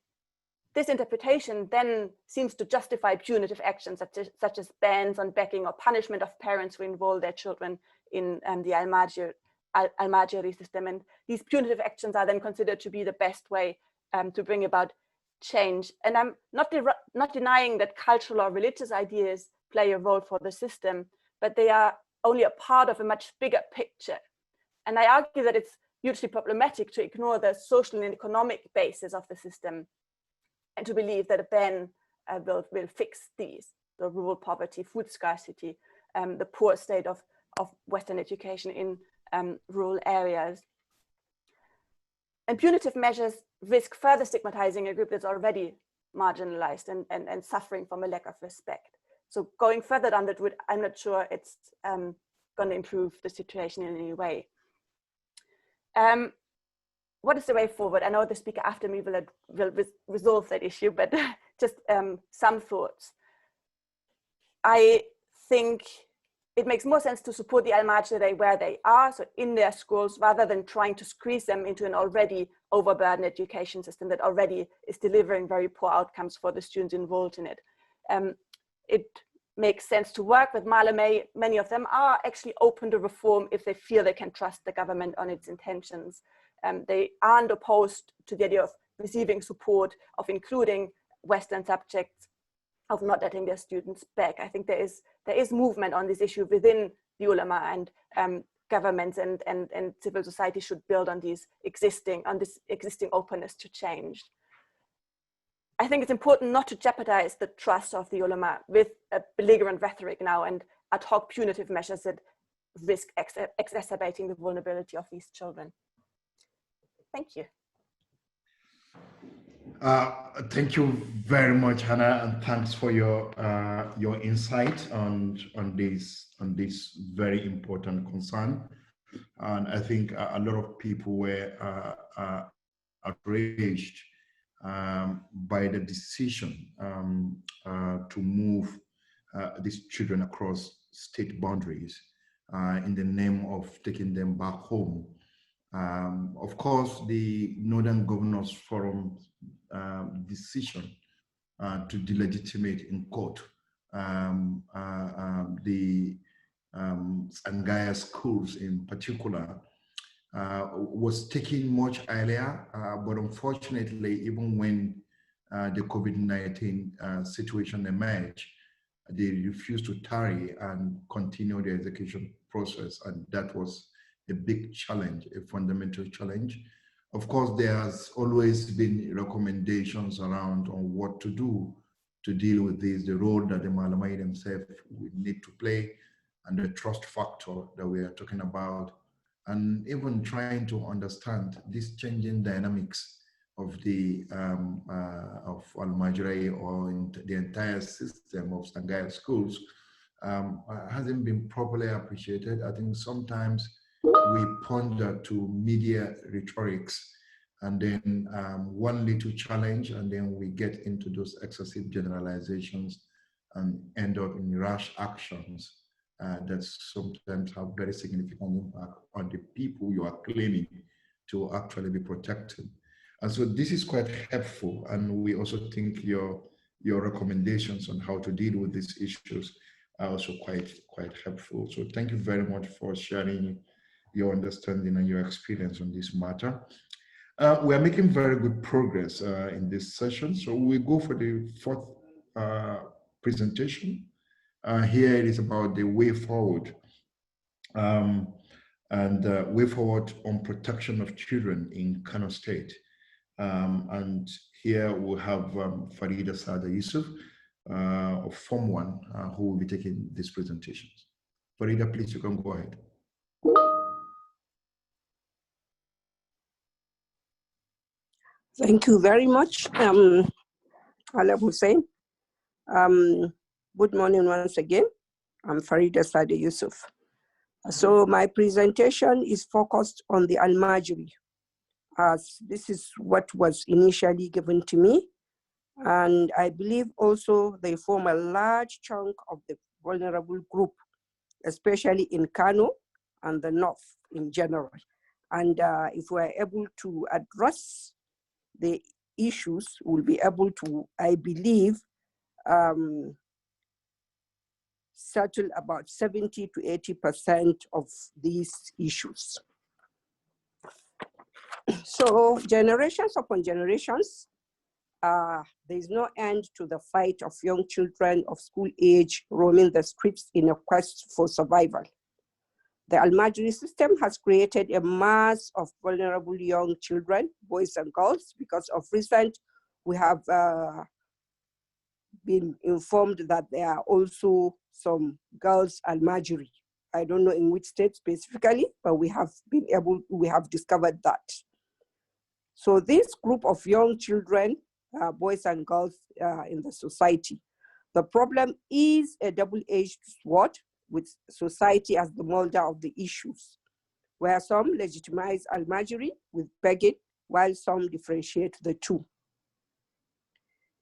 this interpretation then seems to justify punitive actions such as bans on backing or punishment of parents who enroll their children in the al-Majiri system. And these punitive actions are then considered to be the best way to bring about change. And I'm not denying that cultural or religious ideas play a role for the system, but they are only a part of a much bigger picture. And I argue that it's hugely problematic to ignore the social and economic basis of the system and to believe that a ban will fix these, the rural poverty, food scarcity, the poor state of Western education in rural areas. And punitive measures risk further stigmatizing a group that's already marginalized and suffering from a lack of respect. So going further down that route, I'm not sure it's going to improve the situation in any way. What is the way forward? I know the speaker after me will resolve that issue, but just some thoughts. I think it makes more sense to support the al-Majiri where they are, so in their schools, rather than trying to squeeze them into an already overburdened education system that already is delivering very poor outcomes for the students involved in it. It makes sense to work with Malamé. Many of them are actually open to reform if they feel they can trust the government on its intentions. They aren't opposed to the idea of receiving support, of including Western subjects, of not letting their students back. I think there is movement on this issue within the ulama, and governments and civil society should build on this existing openness to change. I think it's important not to jeopardize the trust of the ulama with a belligerent rhetoric now and ad hoc punitive measures that risk exacerbating the vulnerability of these children. Thank you. Thank you very much, Hannah, and thanks for your insight on this very important concern. And I think a lot of people were outraged by the decision to move these children across state boundaries in the name of taking them back home. Of course, the Northern Governors Forum decision to delegitimate in court the Sangaya schools in particular was taken much earlier, but unfortunately, even when the COVID-19 situation emerged, they refused to tarry and continue the execution process, and that was a big challenge, a fundamental challenge. Of course, there has always been recommendations around on what to do to deal with this, the role that the Malamai themselves would need to play, and the trust factor that we are talking about, and even trying to understand these changing dynamics of the of Al-Majrai or the entire system of Sangaya schools hasn't been properly appreciated. I think sometimes we ponder to media rhetorics and then one little challenge, and then we get into those excessive generalizations and end up in rash actions that sometimes have very significant impact on the people you are claiming to actually be protecting. And so this is quite helpful, and we also think your recommendations on how to deal with these issues are also quite helpful. So thank you very much for sharing your understanding and your experience on this matter. We are making very good progress in this session. So we go for the fourth presentation. Here it is about the way forward and way forward on protection of children in Kano State. And here we'll have Farida, Sada, Yusuf of Form 1 who will be taking these presentations. Farida, please, you can go ahead. Thank you very much, Alam Hussein. Good morning once again. I'm Farida Sada Yusuf. So my presentation is focused on the Al-Majri, as this is what was initially given to me. And I believe also they form a large chunk of the vulnerable group, especially in Kano and the North in general. And if we're able to address the issues, we'll be able to, I believe, settle about 70 to 80% of these issues. So generations upon generations, there is no end to the fight of young children of school age roaming the streets in a quest for survival. The Al-Majri system has created a mass of vulnerable young children, boys and girls, because of recent, we have been informed that there are also some girls Al-Majri. I don't know in which state specifically, but we have discovered that. So this group of young children, boys and girls in the society, the problem is a double-edged sword, with society as the molder of the issues, where some legitimize Al-Majri with begging, while some differentiate the two.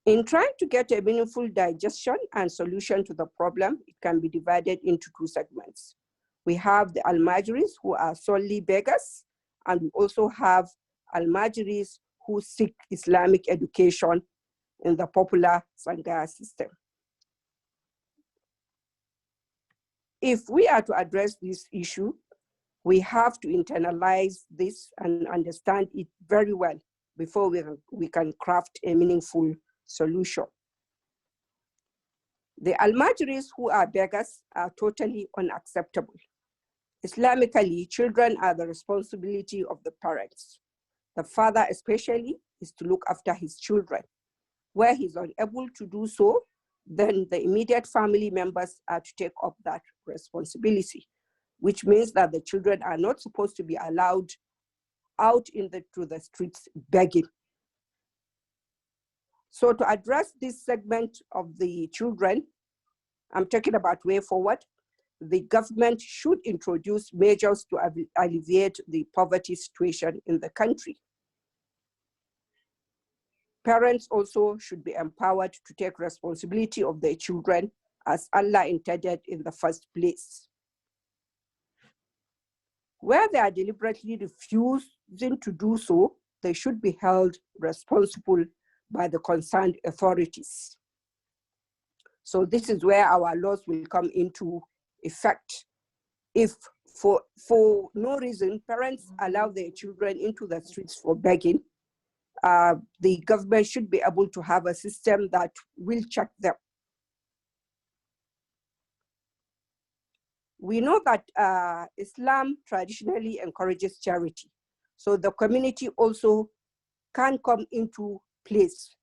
In trying to get a meaningful digestion and solution to the problem, it can be divided into two segments. We have the Al-Majris who are solely beggars, and we also have Al-Majris who seek Islamic education in the popular Sangaya system. if we are to address this issue, we have to internalize this and understand it very well before we can craft a meaningful solution. The Almajiris who are beggars are totally unacceptable. Islamically, children are the responsibility of the parents. The father especially is to look after his children. Where he's unable to do so, then the immediate family members are to take up that responsibility, which means that the children are not supposed to be allowed out to the streets begging. So to address this segment of the children, I'm talking about way forward, the government should introduce measures to alleviate the poverty situation in the country. Parents also should be empowered to take responsibility of their children as Allah intended in the first place. Where they are deliberately refusing to do so, they should be held responsible by the concerned authorities. So this is where our laws will come into effect. If for no reason parents allow their children into the streets for begging, the government should be able to have a system that will check them. We know that Islam traditionally encourages charity. So the community also can come into place.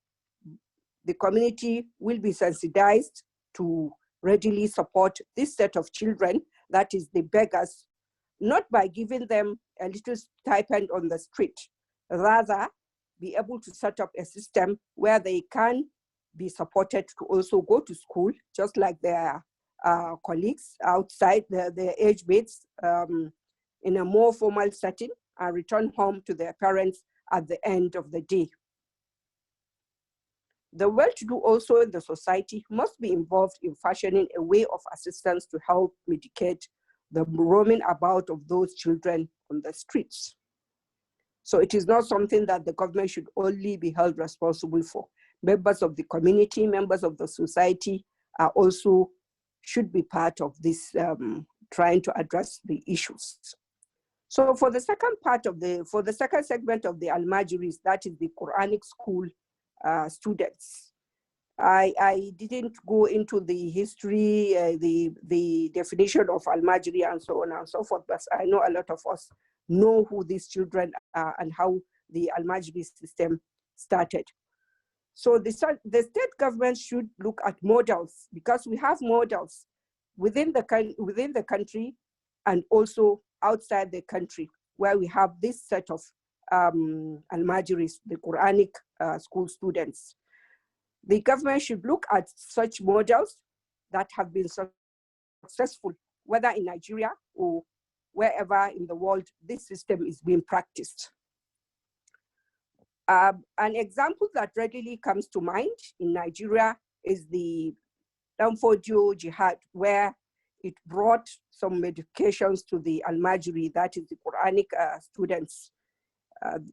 The community will be sensitized to readily support this set of children, that is the beggars, not by giving them a little stipend on the street, rather be able to set up a system where they can be supported to also go to school, just like their colleagues outside, their age mates, in a more formal setting, and return home to their parents at the end of the day. The well-to-do also in the society must be involved in fashioning a way of assistance to help mitigate the roaming about of those children on the streets. So it is not something that the government should only be held responsible for. Members of the community, members of the society are also should be part of this trying to address the issues. So for the second segment of the Almajiris, that is the Quranic school students. I didn't go into the history, the definition of Almajiri and so on and so forth, but I know a lot of us know who these children are and how the Almajiri system started. So the state government should look at models, because we have models within the country and also outside the country, where we have this set of Almajiris, the Quranic school students. The government should look at such models that have been successful, whether in Nigeria or wherever in the world this system is being practiced. An example that readily comes to mind in Nigeria is the Danfodio Jihad, where it brought some modifications to the Almajiri, that is the Quranic students,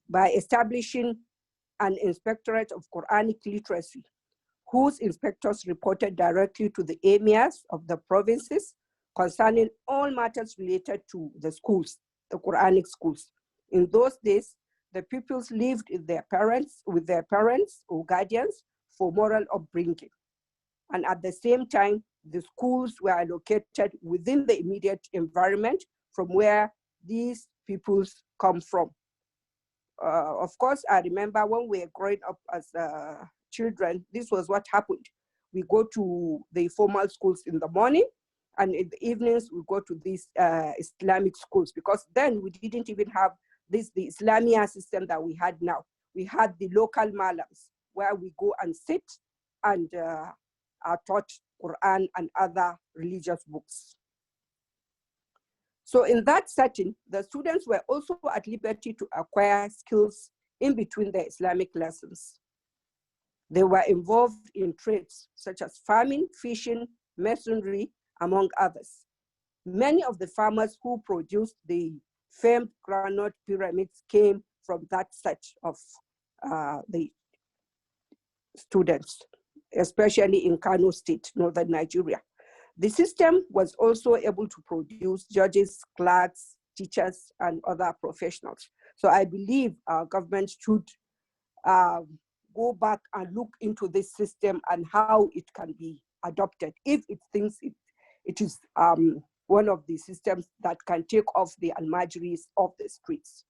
by establishing an inspectorate of Quranic literacy, whose inspectors reported directly to the emirs of the provinces concerning all matters related to the schools, the Quranic schools. In those days, the pupils lived with their parents or guardians for moral upbringing. And at the same time, the schools were located within the immediate environment from where these pupils come from. Of course, I remember when we were growing up as children, this was what happened. We go to the formal schools in the morning, and in the evenings, we go to these Islamic schools, because then we didn't even have the Islamia system that we had now. We had the local malams, where we go and sit and are taught Quran and other religious books. So in that setting, the students were also at liberty to acquire skills in between their Islamic lessons. They were involved in trades such as farming, fishing, masonry, among others. Many of the farmers who produced the famed granite pyramids came from that set of the students, especially in Kano State, northern Nigeria. The system was also able to produce judges, clerks, teachers, and other professionals. So I believe our government should go back and look into this system and how it can be adopted if it thinks it is one of the systems that can take off the almajiris off the streets.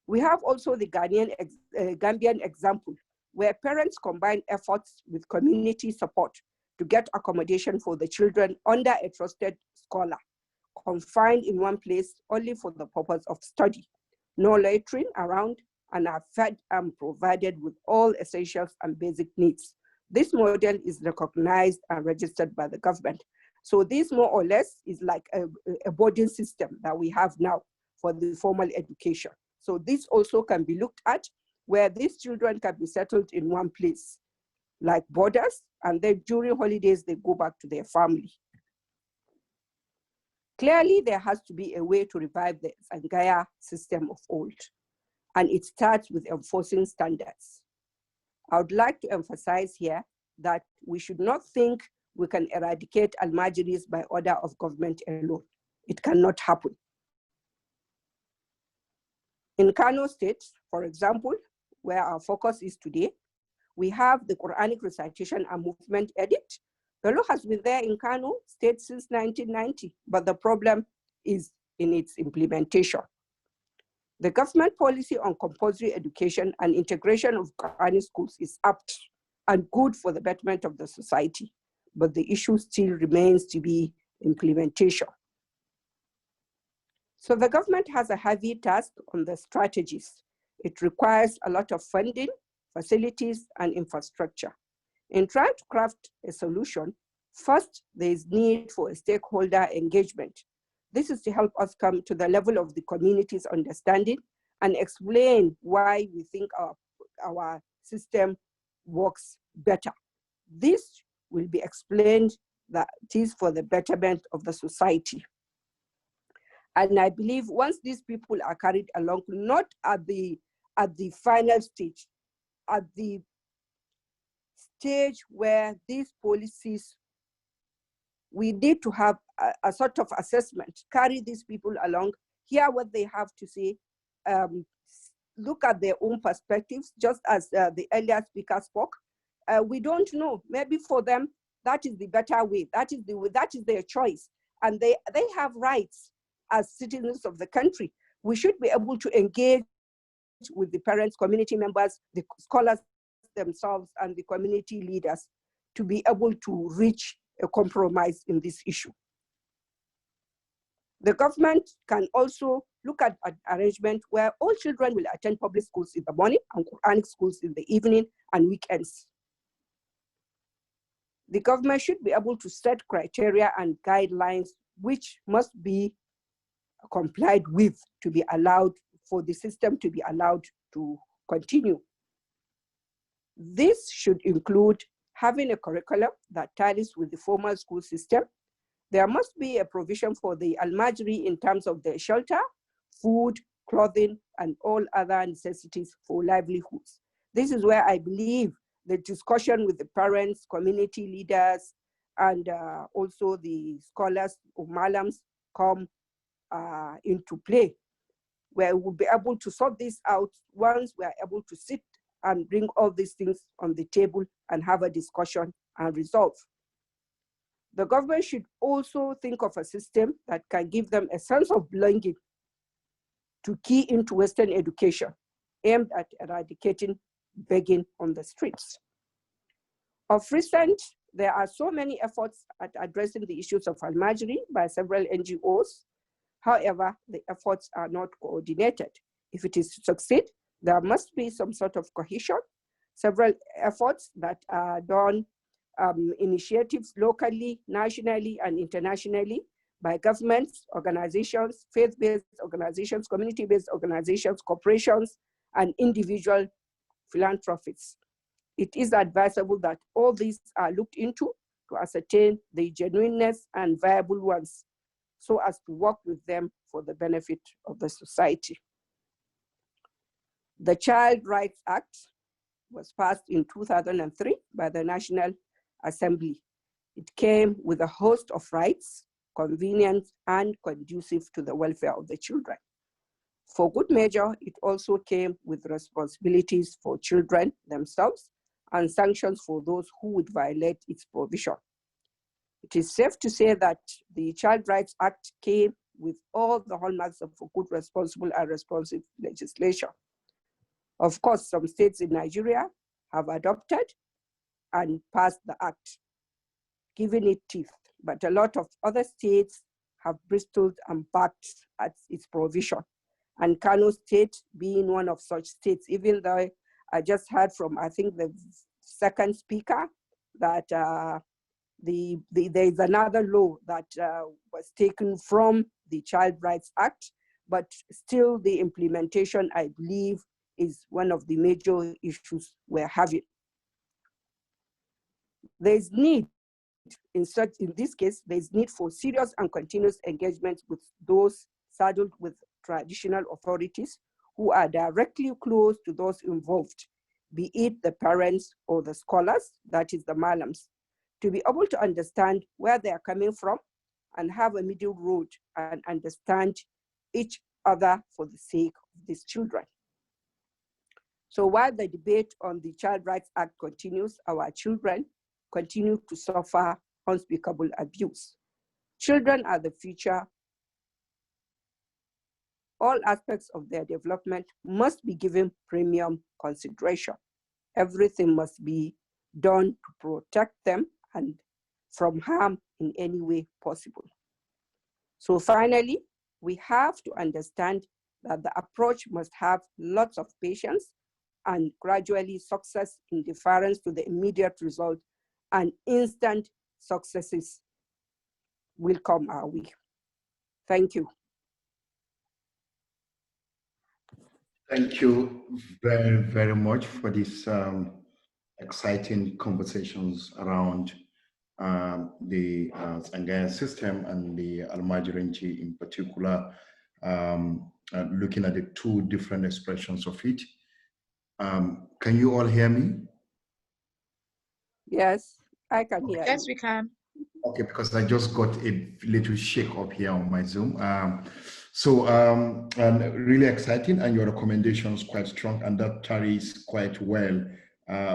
We have also the Gambian example, where parents combine efforts with community support to get accommodation for the children under a trusted scholar, confined in one place only for the purpose of study, no loitering around, and are fed and provided with all essentials and basic needs. This model is recognized and registered by the government. So this more or less is like a boarding system that we have now for the formal education. So this also can be looked at, where these children can be settled in one place, like boarders, and then during holidays, they go back to their family. Clearly, there has to be a way to revive the Zangaya system of old, and it starts with enforcing standards. I would like to emphasize here that we should not think we can eradicate almajiris by order of government alone. It cannot happen. In Kano State, for example, where our focus is today, we have the Quranic recitation and movement edict. The law has been there in Kano State since 1990, but the problem is in its implementation. The government policy on compulsory education and integration of Quranic schools is apt and good for the betterment of the society, but the issue still remains to be implementation. So the government has a heavy task on the strategies. It requires a lot of funding, facilities, and infrastructure. In trying to craft a solution, first, there is need for a stakeholder engagement. This is to help us come to the level of the community's understanding and explain why we think our system works better. This will be explained that it is for the betterment of the society. And I believe once these people are carried along, not at the final stage, at the stage where these policies, we need to have a sort of assessment, carry these people along, hear what they have to say, look at their own perspectives, just as the earlier speaker spoke. We don't know, maybe for them, that is the better way, that is their choice. And they have rights as citizens of the country. We should be able to engage with the parents, community members, the scholars themselves, and the community leaders to be able to reach a compromise in this issue. The government can also look at an arrangement where all children will attend public schools in the morning and Quranic schools in the evening and weekends. The government should be able to set criteria and guidelines which must be complied with to be allowed for the system to be allowed to continue. This should include having a curriculum that tallies with the formal school system. There must be a provision for the almajiri in terms of their shelter, food, clothing, and all other necessities for livelihoods. This is where I believe the discussion with the parents, community leaders, and also the scholars or malams come into play, where we'll be able to sort this out once we are able to sit and bring all these things on the table and have a discussion and resolve. The government should also think of a system that can give them a sense of belonging to key into Western education, aimed at eradicating begging on the streets. Of recent, there are so many efforts at addressing the issues of almajiri by several NGOs. However, the efforts are not coordinated. If it is to succeed, there must be some sort of cohesion. Several efforts that are done, initiatives locally, nationally, and internationally by governments, organizations, faith-based organizations, community-based organizations, corporations, and individual philanthropists. It is advisable that all these are looked into to ascertain the genuineness and viable ones, so as to work with them for the benefit of the society. The Child Rights Act was passed in 2003 by the National Assembly. It came with a host of rights, convenient and conducive to the welfare of the children. For good measure, it also came with responsibilities for children themselves and sanctions for those who would violate its provision. It is safe to say that the Child Rights Act came with all the hallmarks of a good, responsible, and responsive legislation. Of course, some states in Nigeria have adopted and passed the act, giving it teeth, but a lot of other states have bristled and backed at its provision. And Kano State being one of such states, even though I just heard from, I think, the second speaker that there is another law that was taken from the Child Rights Act, but still the implementation, I believe, is one of the major issues we're having. There's need, in this case, there's need for serious and continuous engagement with those saddled with traditional authorities who are directly close to those involved, be it the parents or the scholars, that is the malams, to be able to understand where they are coming from and have a middle road and understand each other for the sake of these children. So while the debate on the Child Rights Act continues, our children continue to suffer unspeakable abuse. Children are the future. All aspects of their development must be given premium consideration. Everything must be done to protect them and from harm in any way possible. So finally, we have to understand that the approach must have lots of patience and gradually success in deference to the immediate result, and instant successes will come our way. Thank you. Thank you very, very much for these exciting conversations around the Sangaya system and the Almajiranchi in particular, looking at the two different expressions of it. Can you all hear me? Yes, I can hear you. Yes, we can. Okay, because I just got a little shake up here on my Zoom. Really exciting, and your recommendations quite strong, and that carries quite well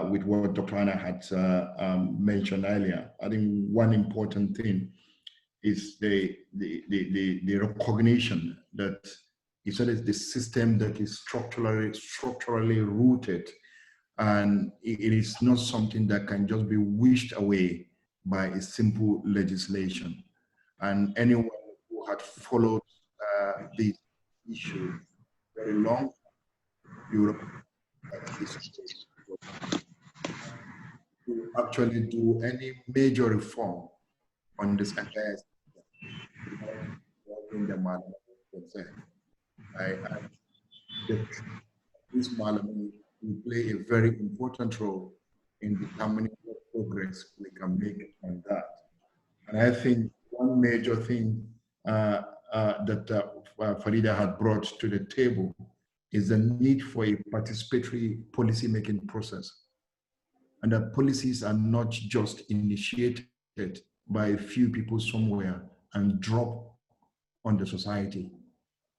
with what Dr. Anna had mentioned earlier. I think one important thing is the recognition that it's always the system that is structurally rooted, and it is not something that can just be wished away by a simple legislation. And anyone who had followed this issue very long, Europe to actually do any major reform on this entire system without the Malami concern. This Malami will play a very important role in determining what progress we can make on that. And I think one major thing that Farida had brought to the table is the need for a participatory policy-making process. And that policies are not just initiated by a few people somewhere and drop on the society.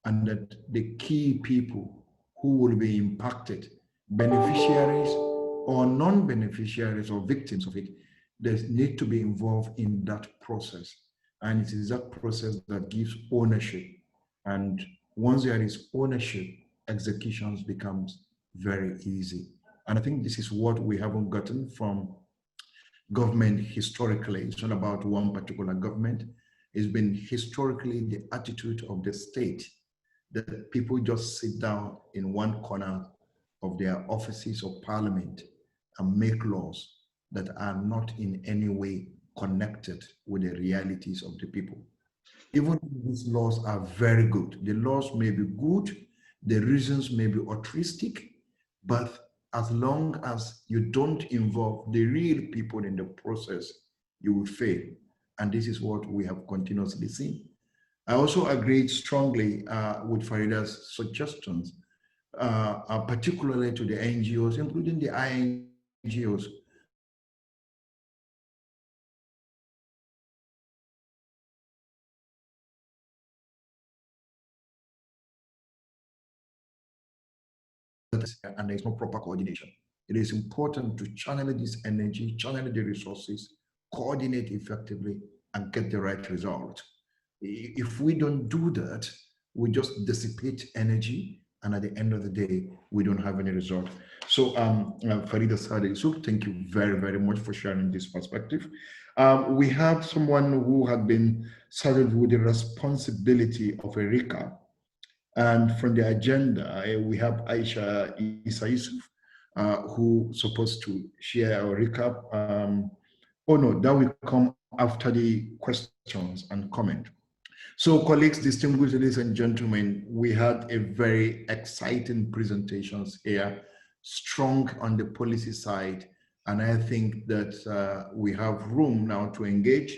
And that the key people who will be impacted, beneficiaries or non-beneficiaries or victims of it, they need to be involved in that process. And it is that process that gives ownership. And once there is ownership, executions becomes very easy. And I think this is what we haven't gotten from government historically. It's not about one particular government. It's been historically the attitude of the state that people just sit down in one corner of their offices of parliament and make laws that are not in any way connected with the realities of the people. Even if these laws are very good, the laws may be good, the reasons may be altruistic, but as long as you don't involve the real people in the process, you will fail. And this is what we have continuously seen. I also agreed strongly with Farida's suggestions, particularly to the NGOs, including the INGOs, and there is no proper coordination. It is important to channel this energy, channel the resources, coordinate effectively, and get the right result. If we don't do that, we just dissipate energy, and at the end of the day, we don't have any result. So, Farida, Sada, Yusuf, thank you very, very much for sharing this perspective. We have someone who had been saddled with the responsibility of a recap. And from the agenda, we have Aisha Isa Yusuf, who supposed to share a recap. Oh no, that will come after the questions and comment. So colleagues, distinguished ladies and gentlemen, we had a very exciting presentations here, strong on the policy side. And I think that we have room now to engage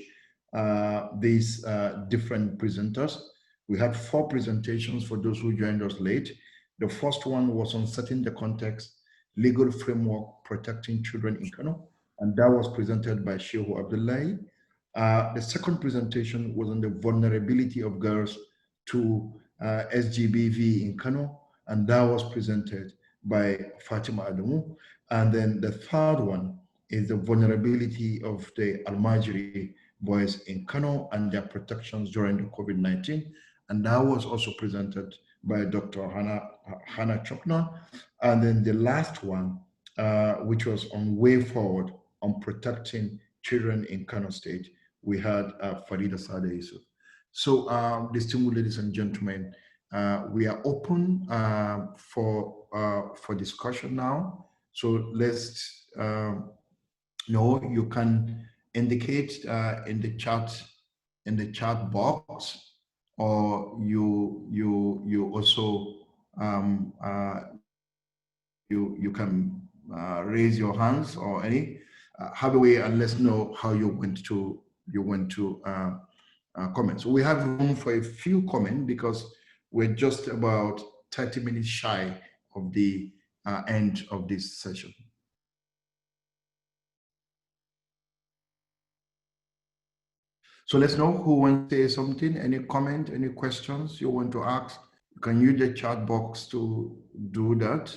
these different presenters. We had 4 presentations for those who joined us late. The first one was on setting the context, legal framework protecting children in Kano, and that was presented by Shehu Abdullahi. The second presentation was on the vulnerability of girls to SGBV in Kano, and that was presented by Fatima Adamu. And then the third one is the vulnerability of the Almajiri boys in Kano and their protections during the COVID-19. And that was also presented by Dr. Hotchner. And then the last one, which was on way forward on protecting children in Kano State, we had Farida, Sada, Yusuf. So, distinguished ladies and gentlemen, we are open for discussion now. So let's know, you can indicate in the chat box, or you also you can raise your hands or any have a way, and let's know how you went to comment. So we have room for a few comments because we're just about 30 minutes shy of the end of this session. So let's know who wants to say something, any comment, any questions you want to ask. You can use the chat box to do that,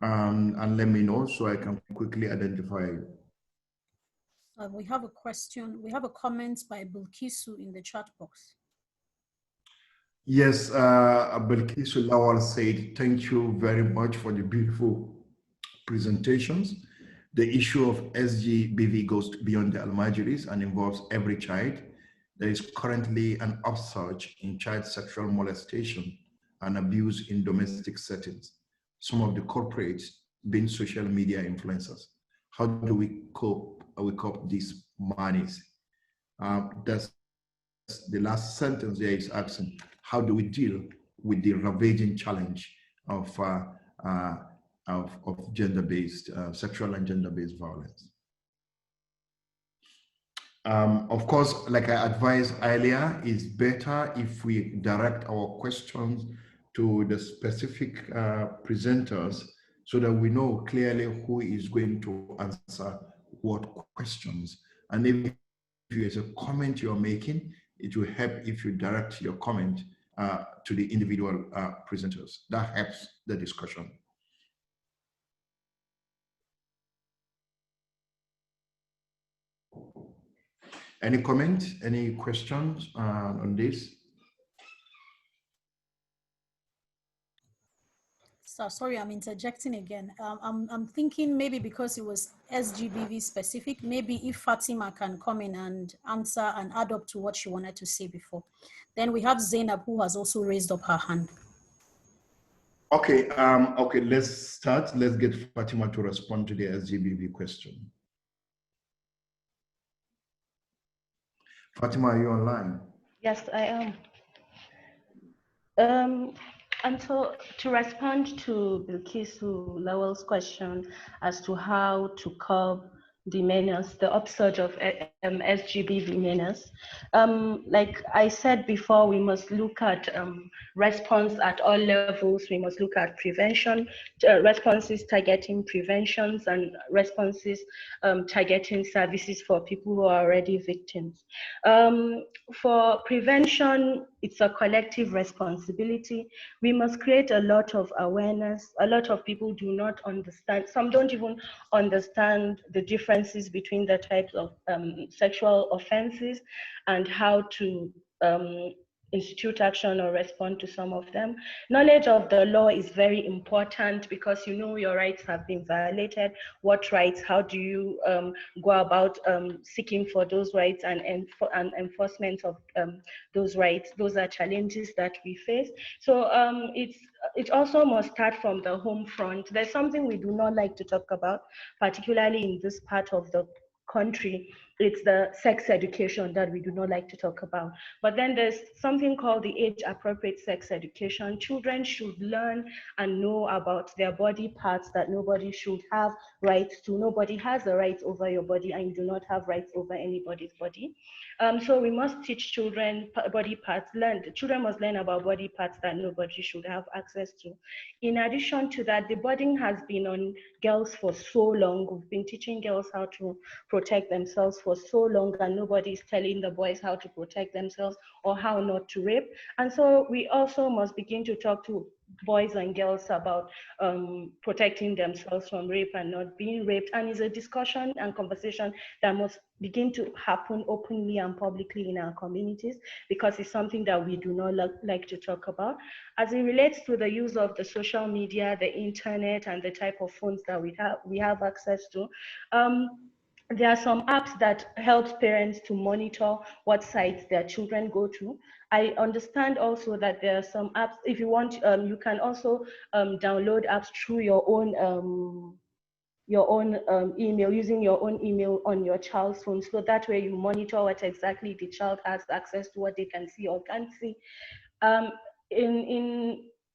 and let me know so I can quickly identify you. We have a question. We have a comment by Bilkisu in the chat box. Yes, Bilkisu Lawal said, thank you very much for the beautiful presentations. The issue of SGBV goes beyond the Almajiris and involves every child. There is currently an upsurge in child sexual molestation and abuse in domestic settings. Some of the culprits being social media influencers. How do we cope these monies? That's the last sentence there is asking, how do we deal with the ravaging challenge of gender-based, sexual and gender-based violence? Of course, like I advised earlier, it's better if we direct our questions to the specific presenters so that we know clearly who is going to answer what questions. And if there's a comment you're making, it will help if you direct your comment to the individual presenters. That helps the discussion. Any comments, any questions on this? So sorry, I'm interjecting again. I'm thinking maybe because it was SGBV specific, maybe if Fatima can come in and answer and add up to what she wanted to say before. Then we have Zainab, who has also raised up her hand. Okay, okay, let's start. Let's get Fatima to respond to the SGBV question. Fatima, are you online? Yes, I am. And so to respond to Bilkisu Lawal's question as to how to curb the menace, the upsurge of SGBV menace. Like I said before, we must look at response at all levels. We must look at prevention, responses targeting preventions, and responses targeting services for people who are already victims. For prevention, it's a collective responsibility. We must create a lot of awareness. A lot of people do not understand. Some don't even understand the differences between the types of sexual offenses and how to institute action or respond to some of them. Knowledge of the law is very important because you know your rights have been violated. What rights? How do you go about seeking for those rights and enforcement of those rights? Those are challenges that we face. So it also must start from the home front. There's something we do not like to talk about, particularly in this part of the country. It's the sex education that we do not like to talk about. But then there's something called the age-appropriate sex education. Children should learn and know about their body parts that nobody should have rights to. Nobody has a right over your body, and you do not have rights over anybody's body. So we must teach children body parts. Children must learn about body parts that nobody should have access to. In addition to that, the burden has been on girls for so long. We've been teaching girls how to protect themselves for so long, and nobody is telling the boys how to protect themselves or how not to rape. And so we also must begin to talk to boys and girls about protecting themselves from rape and not being raped. And it's a discussion and conversation that must begin to happen openly and publicly in our communities, because it's something that we do not like to talk about. As it relates to the use of the social media, the internet, and the type of phones that we have access to, there are some apps that help parents to monitor what sites their children go to. I understand also that there are some apps, if you want, you can also download apps through your own email, using your own email on your child's phone. So that way you monitor what exactly the child has access to, what they can see or can't see.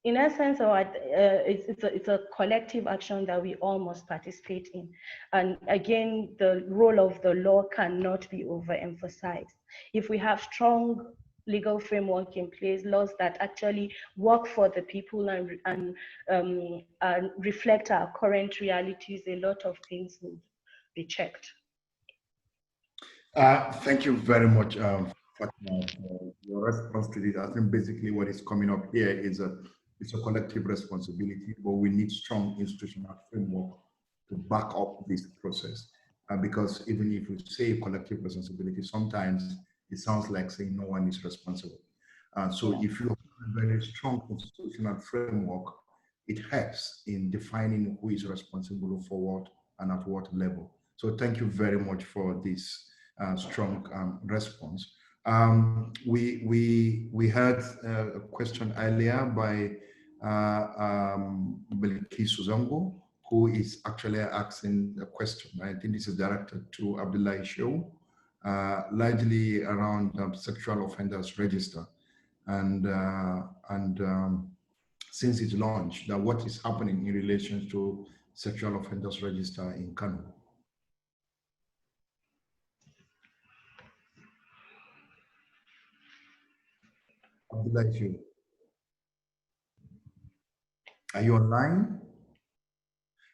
In essence, it's a collective action that we all must participate in. And again, the role of the law cannot be overemphasized. If we have strong legal framework in place, laws that actually work for the people and reflect our current realities, a lot of things will be checked. Thank you very much, Fatima, for your response to this. I think basically what is coming up here is it's a collective responsibility, but we need strong institutional framework to back up this process. Because even if we say collective responsibility, sometimes it sounds like saying no one is responsible. So if you have a very strong institutional framework, it helps in defining who is responsible for what and at what level. So thank you very much for this strong response. We had a question earlier by Belkis Uzango, who is actually asking a question. I think this is directed to Abdullahi Shehu, largely around sexual offenders register, and since its launch, that what is happening in relation to sexual offenders register in Kano. Abdullahi Shehu, are you online?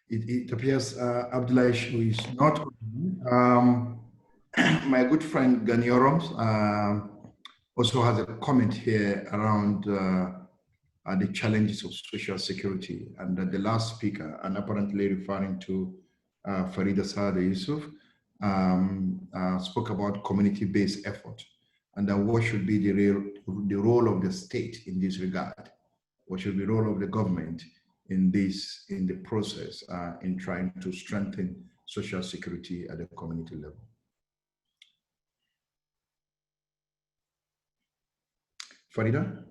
It appears Abdullahi Shehu is not online. My good friend Gani Orams also has a comment here around the challenges of social security, and the last speaker, and apparently referring to Farida Sada Yusuf, spoke about community-based effort, and what should be the role of the state in this regard, what should be the role of the government in the process in trying to strengthen social security at the community level. Farida?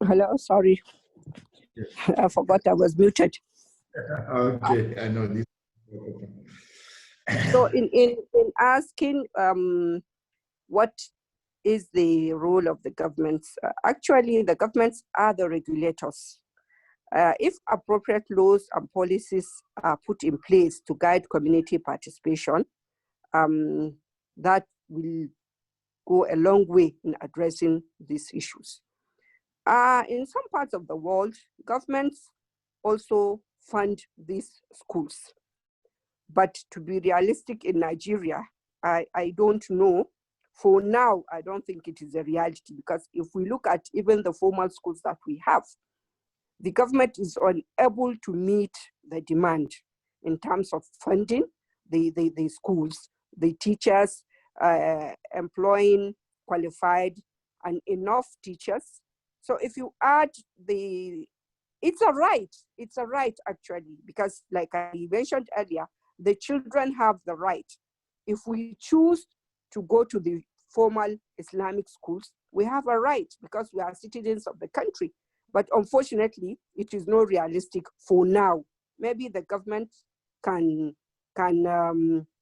Hello, sorry. Yes. I forgot I was muted. Okay, I know this. So in asking what is the role of the governments, actually the governments are the regulators. If appropriate laws and policies are put in place to guide community participation, that will go a long way in addressing these issues. In some parts of the world, governments also fund these schools. But to be realistic in Nigeria, I don't know. For now, I don't think it is a reality, because if we look at even the formal schools that we have, the government is unable to meet the demand in terms of funding the schools, the teachers, employing qualified and enough teachers. So if you add it's a right actually, because like I mentioned earlier, the children have the right. If we choose to go to the formal Islamic schools, we have a right because we are citizens of the country. But unfortunately, it is not realistic for now. Maybe the government can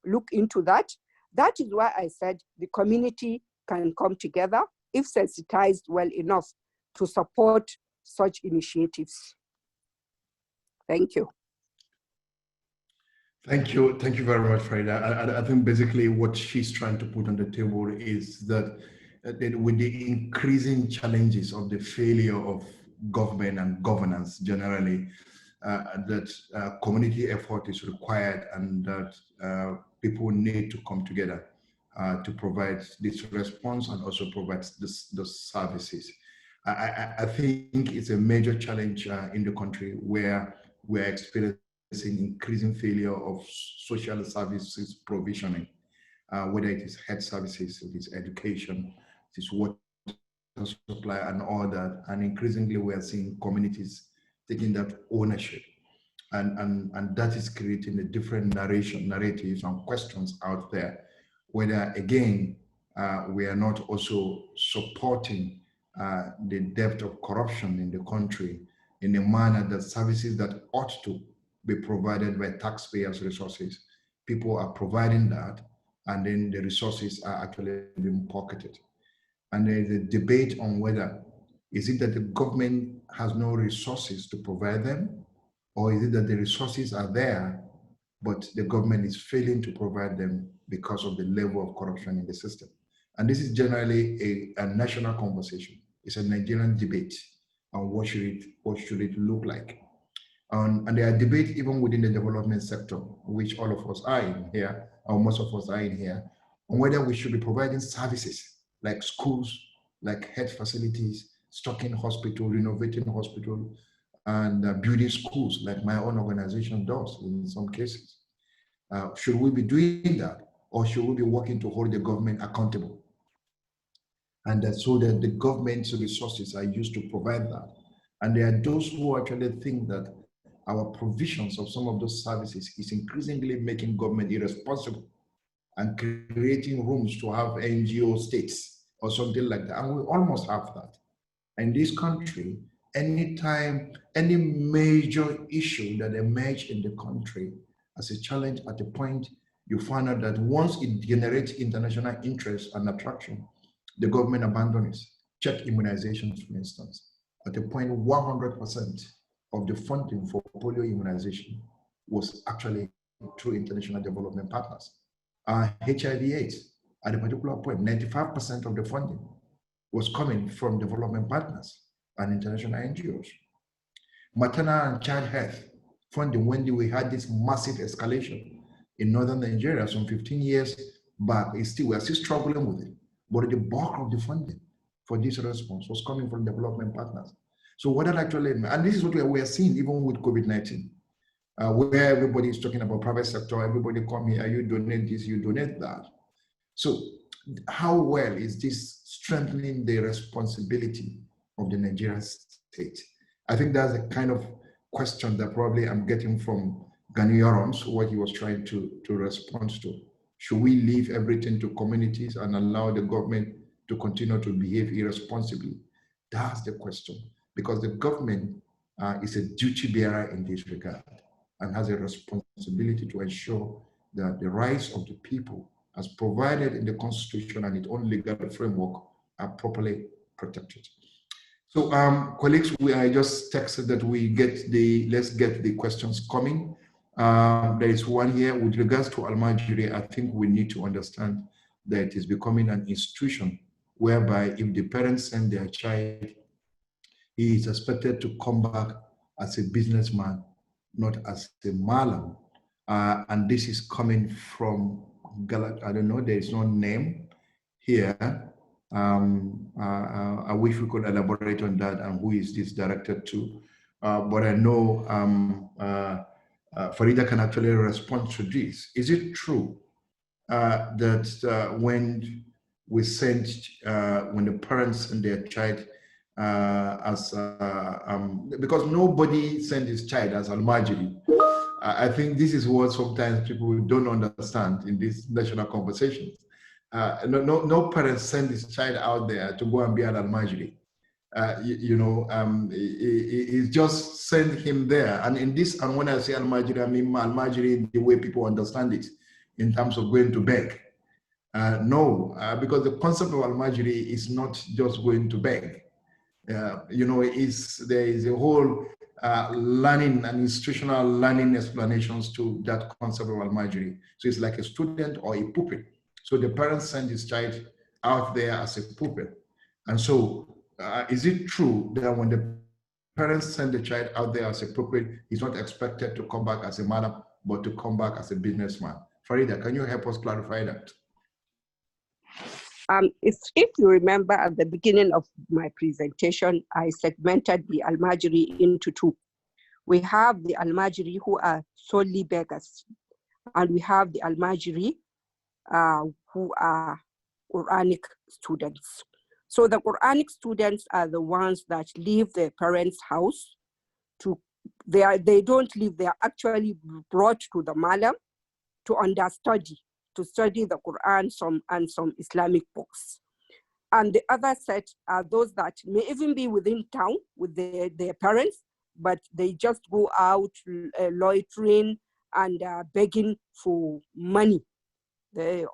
look into that. That is why I said the community can come together if sensitized well enough to support such initiatives. Thank you. Thank you very much, Farida. I think basically what she's trying to put on the table is that with the increasing challenges of the failure of government and governance generally, that community effort is required, and that people need to come together to provide this response and also provide those services. I think it's a major challenge in the country where we're experiencing increasing failure of social services provisioning, whether it is health services, it is education, it is water supply and all that. And increasingly we are seeing communities taking that ownership. And that is creating a different narratives and questions out there, whether again, we are not also supporting the depth of corruption in the country in a manner that services that ought to be provided by taxpayers' resources, people are providing that, and then the resources are actually being pocketed. And there is a debate on whether, is it that the government has no resources to provide them, or is it that the resources are there, but the government is failing to provide them because of the level of corruption in the system? And this is generally a national conversation. It's a Nigerian debate on what should it look like. And there are debates even within the development sector, which all of us are in here, or most of us are in here, on whether we should be providing services like schools, like health facilities, stocking hospital, renovating hospital, and building schools like my own organization does in some cases. Should we be doing that, or should we be working to hold the government accountable? And so that the government's resources are used to provide that. And there are those who actually think that our provisions of some of those services is increasingly making government irresponsible and creating rooms to have NGO states or something like that. And we almost have that. In this country, anytime any major issue that emerges in the country as a challenge at a point, you find out that once it generates international interest and attraction, the government abandons it. Check immunizations, for instance. At a point, 100% of the funding for polio immunization was actually through international development partners. HIV/AIDS, at a particular point, 95% of the funding was coming from development partners and international NGOs. Maternal and child health funding, when we had this massive escalation in northern Nigeria some 15 years back, we are still struggling with it. But the bulk of the funding for this response was coming from development partners. So what that actually, and this is what we are seeing even with COVID-19, where everybody is talking about private sector, everybody come here, you donate this, you donate that. So how well is this strengthening the responsibility of the Nigerian state? I think that's a kind of question that probably I'm getting from Ghanaians, what he was trying to respond to. Should we leave everything to communities and allow the government to continue to behave irresponsibly? That's the question, because the government is a duty bearer in this regard and has a responsibility to ensure that the rights of the people as provided in the Constitution and its own legal framework are properly protected. So colleagues, I just texted that let's get the questions coming. There is one here with regards to Al-Majri. I think we need to understand that it is becoming an institution whereby if the parents send their child, he is expected to come back as a businessman, not as a malam. And this is coming from, I don't know, there is no name here. I wish we could elaborate on that and who is this directed to. But I know Farida can actually respond to this. Is it true that when we send, when the parents send their child because nobody sent his child as Al-Majri. I think this is what sometimes people don't understand in these national conversations. No parents send his child out there to go and be an Al-Majri. He just send him there. And in this, and when I say Al-Majri, I mean Al-Majri in the way people understand it, in terms of going to beg. No, because the concept of Al-Majri is not just going to beg. There is a whole learning and institutional learning explanations to that concept of Al-Majri. So it's like a student or a pupil. So the parents send his child out there as a pupil. And so is it true that when the parents send the child out there as a pupil, he's not expected to come back as a madam, but to come back as a businessman? Farida, can you help us clarify that? If you remember at the beginning of my presentation, I segmented the Al-Majri into two. We have the Al-Majri who are solely beggars, and we have the Al-Majri who are Quranic students. So the Quranic students are the ones that leave their parents' house. They don't leave, they are actually brought to the Malam to understudy, to study the Quran and some Islamic books. And the other set are those that may even be within town with their parents, but they just go out loitering and begging for money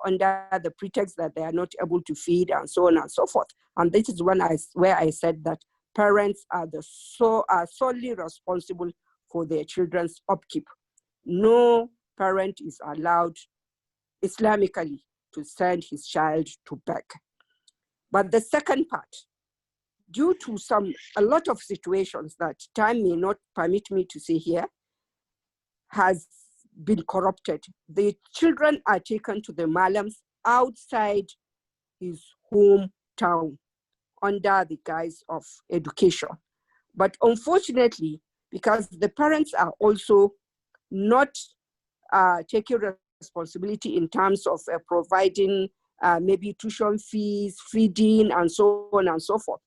under the pretext that they are not able to feed and so on and so forth. And this is where I said that parents are solely responsible for their children's upkeep. No parent is allowed Islamically to send his child to beg. But the second part, due to a lot of situations that time may not permit me to say here, has been corrupted. The children are taken to the Malams outside his hometown under the guise of education. But unfortunately, because the parents are also not taking responsibility in terms of providing maybe tuition fees, feeding, and so on and so forth,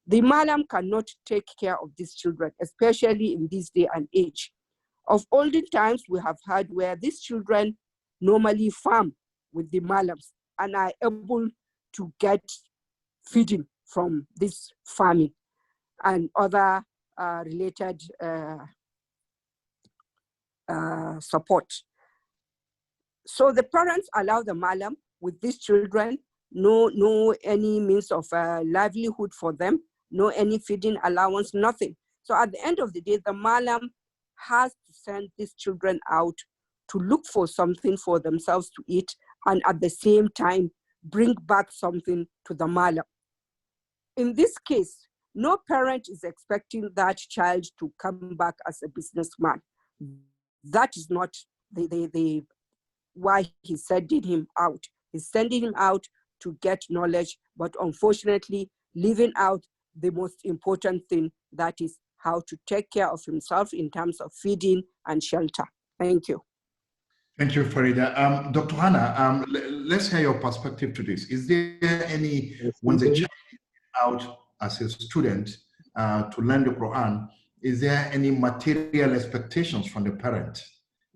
the Malam cannot take care of these children, especially in this day and age. Of olden times, we have had where these children normally farm with the Malams and are able to get feeding from this farming and other related support. So the parents allow the Malam with these children, no any means of livelihood for them, no any feeding allowance, nothing. So at the end of the day, the Malam has to send these children out to look for something for themselves to eat and at the same time bring back something to the Malam. In this case, no parent is expecting that child to come back as a businessman. That is not why he's sending him out. He's sending him out to get knowledge, but unfortunately, leaving out the most important thing, that is how to take care of himself in terms of feeding and shelter. Thank you. Thank you, Farida. Dr. Hannah, let's hear your perspective to this. Is there any, when the child is out as a student to learn the Quran, is there any material expectations from the parent?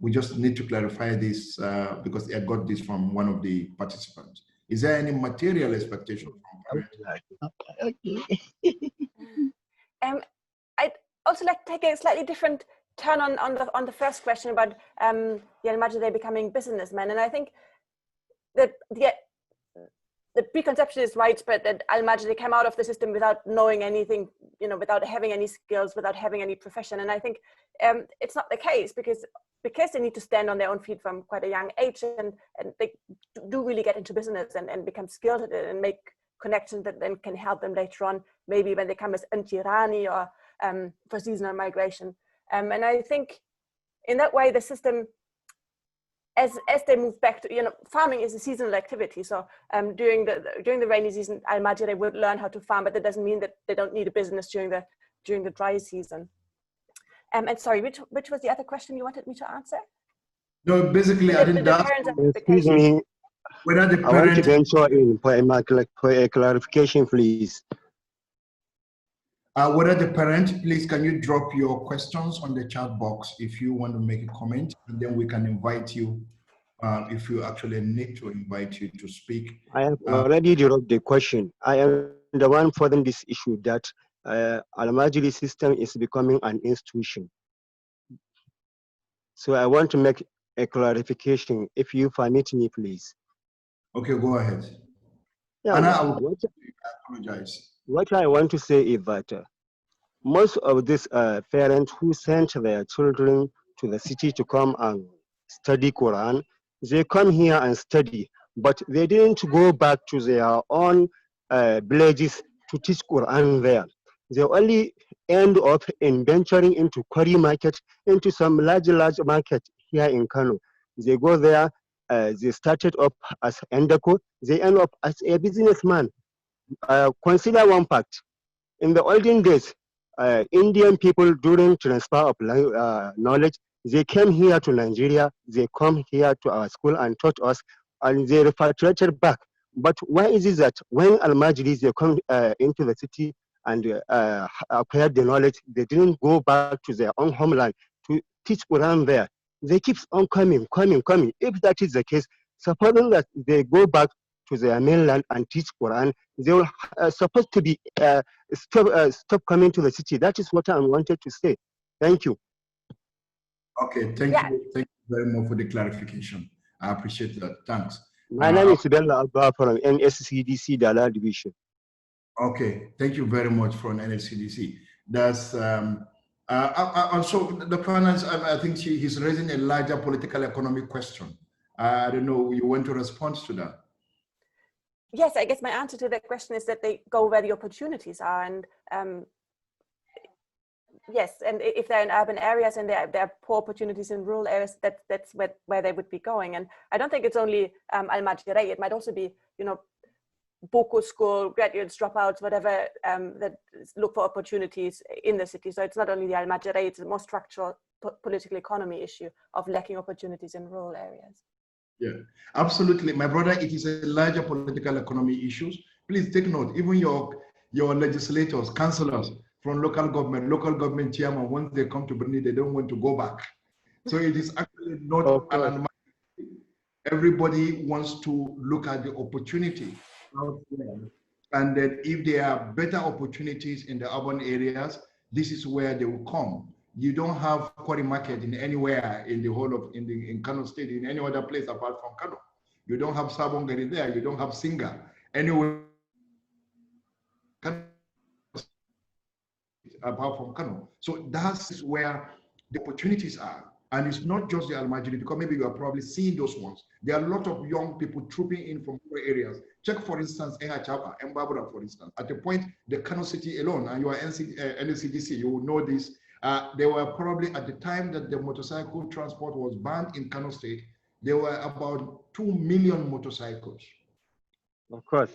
We just need to clarify this because I got this from one of the participants. Is there any material expectation from parents? I'd also like to take a slightly different turn on the first question about the Al-Majri becoming businessmen. And I think that the preconception is widespread that Al-Majri came out of the system without knowing anything, without having any skills, without having any profession. And I think it's not the case, because because they need to stand on their own feet from quite a young age, and they do really get into business and become skilled at it and make connections that then can help them later on, maybe when they come as Antirani or for seasonal migration. And I think in that way, the system, as they move back to, farming is a seasonal activity. So during the rainy season, Al-Majiri would learn how to farm, but that doesn't mean that they don't need a business during the dry season. And sorry, which was the other question you wanted me to answer? No, basically, I didn't ask. Excuse me. Whether the I want to parent, venture in for a clarification, please. whether the parent, please, can you drop your questions on the chat box if you want to make a comment, and then we can invite you if you actually need to invite you to speak. I have already dropped the question. I am the one furthering this issue that Al-Majiri system is becoming an institution. So I want to make a clarification, if you permit me, please. Okay, go ahead. Yeah, Anna, I apologize. What I want to say is that most of these parents who sent their children to the city to come and study Quran, they come here and study, but they didn't go back to their own villages to teach Quran there. They only end up in venturing into quarry market, into some large market here in Kano. They go there, they started up as Endako, they end up as a businessman. Consider one fact. In the olden days, Indian people, during transfer of knowledge, they came here to Nigeria, they come here to our school and taught us, and they repatriated back. But why is it that when Al-Majris, they come into the city and acquired the knowledge, they didn't go back to their own homeland to teach Quran there? They keep on coming. If that is the case, supposing that they go back to their mainland and teach Quran, they will supposed to be stop coming to the city. That is what I wanted to say. Thank you. Okay, thank you very much for the clarification. I appreciate that. Thanks. My name is Bella Abba from NSCDC Dala Division. Okay, thank you very much from NSCDC. That's also the panel. I think he's raising a larger political economic question. I don't know. You want to respond to that? Yes, I guess my answer to that question is that they go where the opportunities are, and yes, and if they're in urban areas and there are poor opportunities in rural areas, that's where they would be going. And I don't think it's only Al-Majiri. It might also be, Boko school, graduates, dropouts, whatever, that look for opportunities in the city. So it's not only the Al-Majiri, it's a more structural political economy issue of lacking opportunities in rural areas. Yeah, absolutely. My brother, it is a larger political economy issues. Please take note, even your legislators, councillors from local government chairman, once they come to Brunei, they don't want to go back. So it is actually not an everybody wants to look at the opportunity out there. And then if there are better opportunities in the urban areas, this is where they will come. You don't have quarry market in anywhere in the whole of in Kano State, in any other place apart from Kano. You don't have Sabongari there. You don't have Singa anywhere apart from Kano. So that's where the opportunities are. And it's not just the Al-Majiri, because maybe you are probably seeing those ones. There are a lot of young people trooping in from other areas. Check, for instance, Chapa, Mbabura, for instance. At the point, the Kano City alone, and you are NCDC, you will know this. There were probably, at the time that the motorcycle transport was banned in Kano State, there were about 2 million motorcycles. Of course.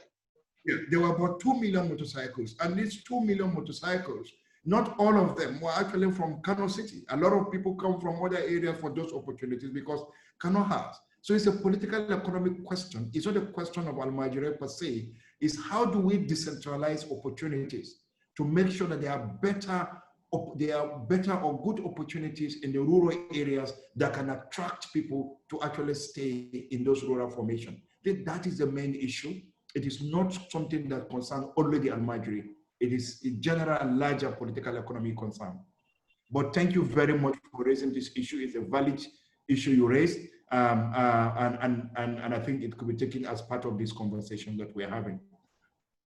Yeah, there were about 2 million motorcycles. And these 2 million motorcycles, not all of them were actually from Kano City. A lot of people come from other areas for those opportunities because Kano has. So it's a political economic question. It's not a question of Al-Majiri per se. It's how do we decentralize opportunities to make sure that there are better or good opportunities in the rural areas that can attract people to actually stay in those rural formations. That is the main issue. It is not something that concerns only the Al-Majiri. It is a general and larger political economy concern. But thank you very much for raising this issue. It's a valid issue you raised. And I think it could be taken as part of this conversation that we're having.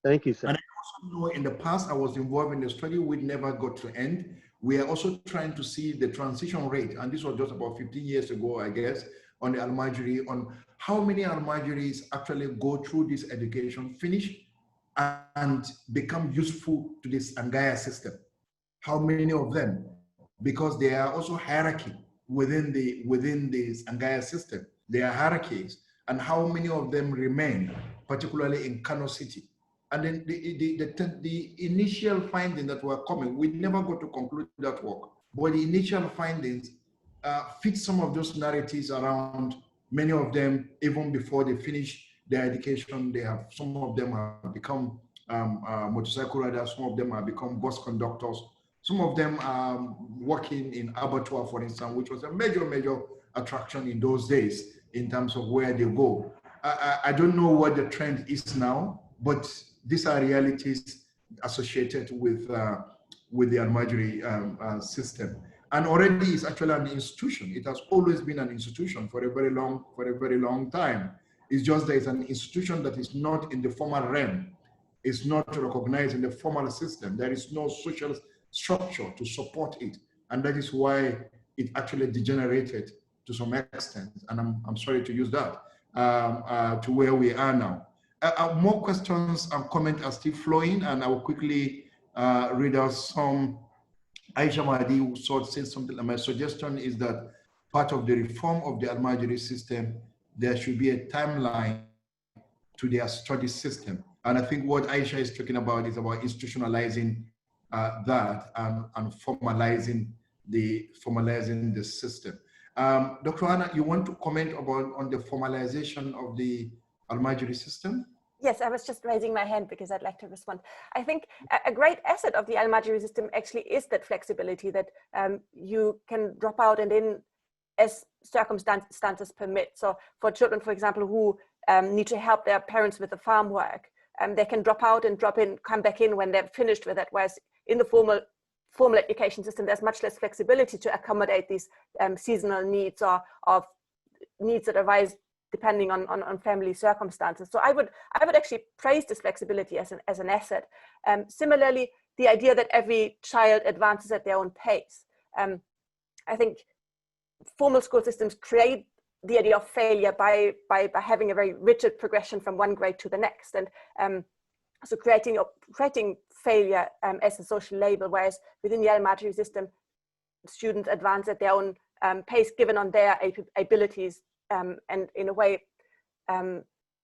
Thank you, sir. And I also know in the past, I was involved in a study which never got to end We are also trying to see the transition rate, and this was just about 15 years ago, I guess, on the Almajiri, on how many Almajiris actually go through this education, finish, and become useful to this Angaya system. How many of them? Because there are also hierarchy within this Angaya system. There are hierarchies, and how many of them remain, particularly in Kano City. And then the initial findings that were coming, we never got to conclude that work, but the initial findings fit some of those narratives around many of them, even before they finish their education. Some of them have become motorcycle riders, some of them have become bus conductors, some of them are working in abattoir, for instance, which was a major attraction in those days in terms of where they go. I don't know what the trend is now, but these are realities associated with the Almajiri system. And already it's actually an institution. It has always been an institution for a very long time. It's just that it's an institution that is not in the formal realm. It's not recognized in the formal system. There is no social structure to support it. And that is why it actually degenerated to some extent. And I'm sorry to use that, to where we are now. More questions and comments are still flowing, and I will quickly read out some. Aisha Mahdi said something. My suggestion is that part of the reform of the Almajiri system, there should be a timeline to their study system. And I think what Aisha is talking about is about institutionalizing that and formalizing the system. Dr. Anna, you want to comment on the formalization of the Almajiri system? Yes, I was just raising my hand because I'd like to respond. I think a great asset of the Almajiri system actually is that flexibility, that you can drop out and in as circumstances permit. So for children, for example, who need to help their parents with the farm work, they can drop out and drop in, come back in when they're finished with it. Whereas in the formal education system, there's much less flexibility to accommodate these seasonal needs or needs that arise depending on family circumstances. So I would actually praise this flexibility as an asset. Similarly, the idea that every child advances at their own pace. I think formal school systems create the idea of failure by having a very rigid progression from one grade to the next, and so creating failure as a social label, whereas within the Almajiri system, students advance at their own pace given on their abilities, and in a way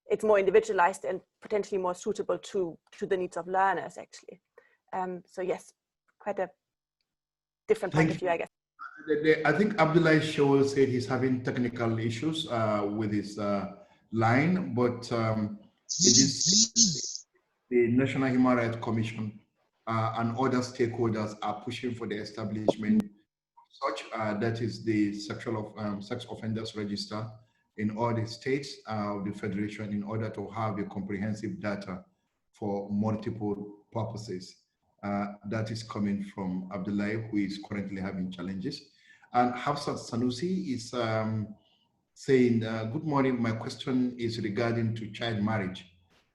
it's more individualized and potentially more suitable to the needs of learners actually. So yes, quite a different point of view, I guess. I think Abdullahi Shehu said he's having technical issues with his line, but it is the National Human Rights Commission and other stakeholders are pushing for the establishment of such, that is the sex offenders register in all the states of the Federation, in order to have a comprehensive data for multiple purposes. That is coming from Abdullahi, who is currently having challenges. And Hafsat Sanusi is saying, good morning, my question is regarding to child marriage.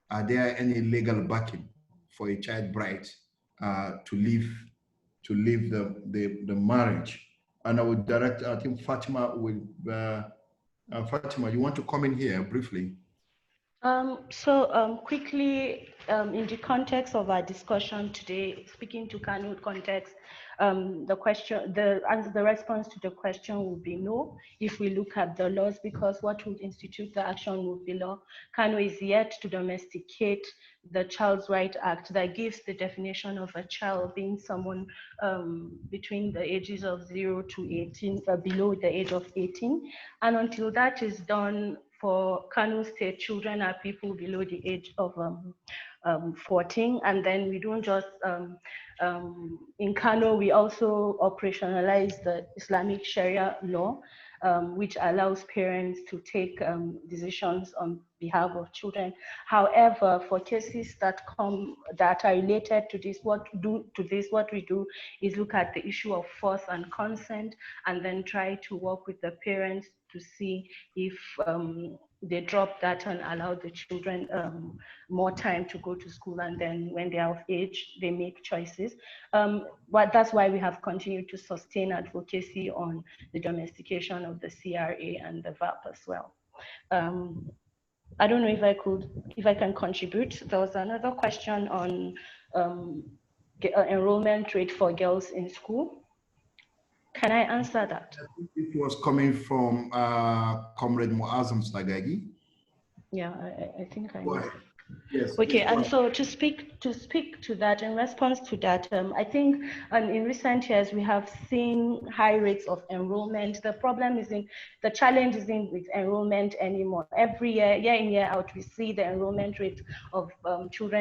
Are there any legal backing for a child bride to leave the marriage? And I would direct, I think Fatima will, Fatima, you want to come in here briefly? Quickly, in the context of our discussion today, speaking to Kano context, the response to the question would be no, if we look at the laws, because what would institute the action would be law. Kano is yet to domesticate the Child's Right Act that gives the definition of a child being someone between the ages of 0 to 18, below the age of 18. And until that is done, for Kano State, children are people below the age of 14, and then we don't just, in Kano, we also operationalize the Islamic Sharia law, which allows parents to take decisions on behalf of children. However, for cases that are related to this, what we do is look at the issue of force and consent, and then try to work with the parents to see if they drop that and allow the children more time to go to school, and then when they are of age, they make choices. But that's why we have continued to sustain advocacy on the domestication of the CRA and the VAP as well. I don't know if I can contribute. There was another question on enrollment rate for girls in school. Can I answer that? It was coming from Comrade Muazzam Sagagi. Yeah, I think I Go know. ahead. Yes. Okay, please, and so to speak to that, in response to that, I think in recent years we have seen high rates of enrollment. The problem isn't, the challenge isn't with enrollment anymore. Every year, year in, year out, we see the enrollment rate of school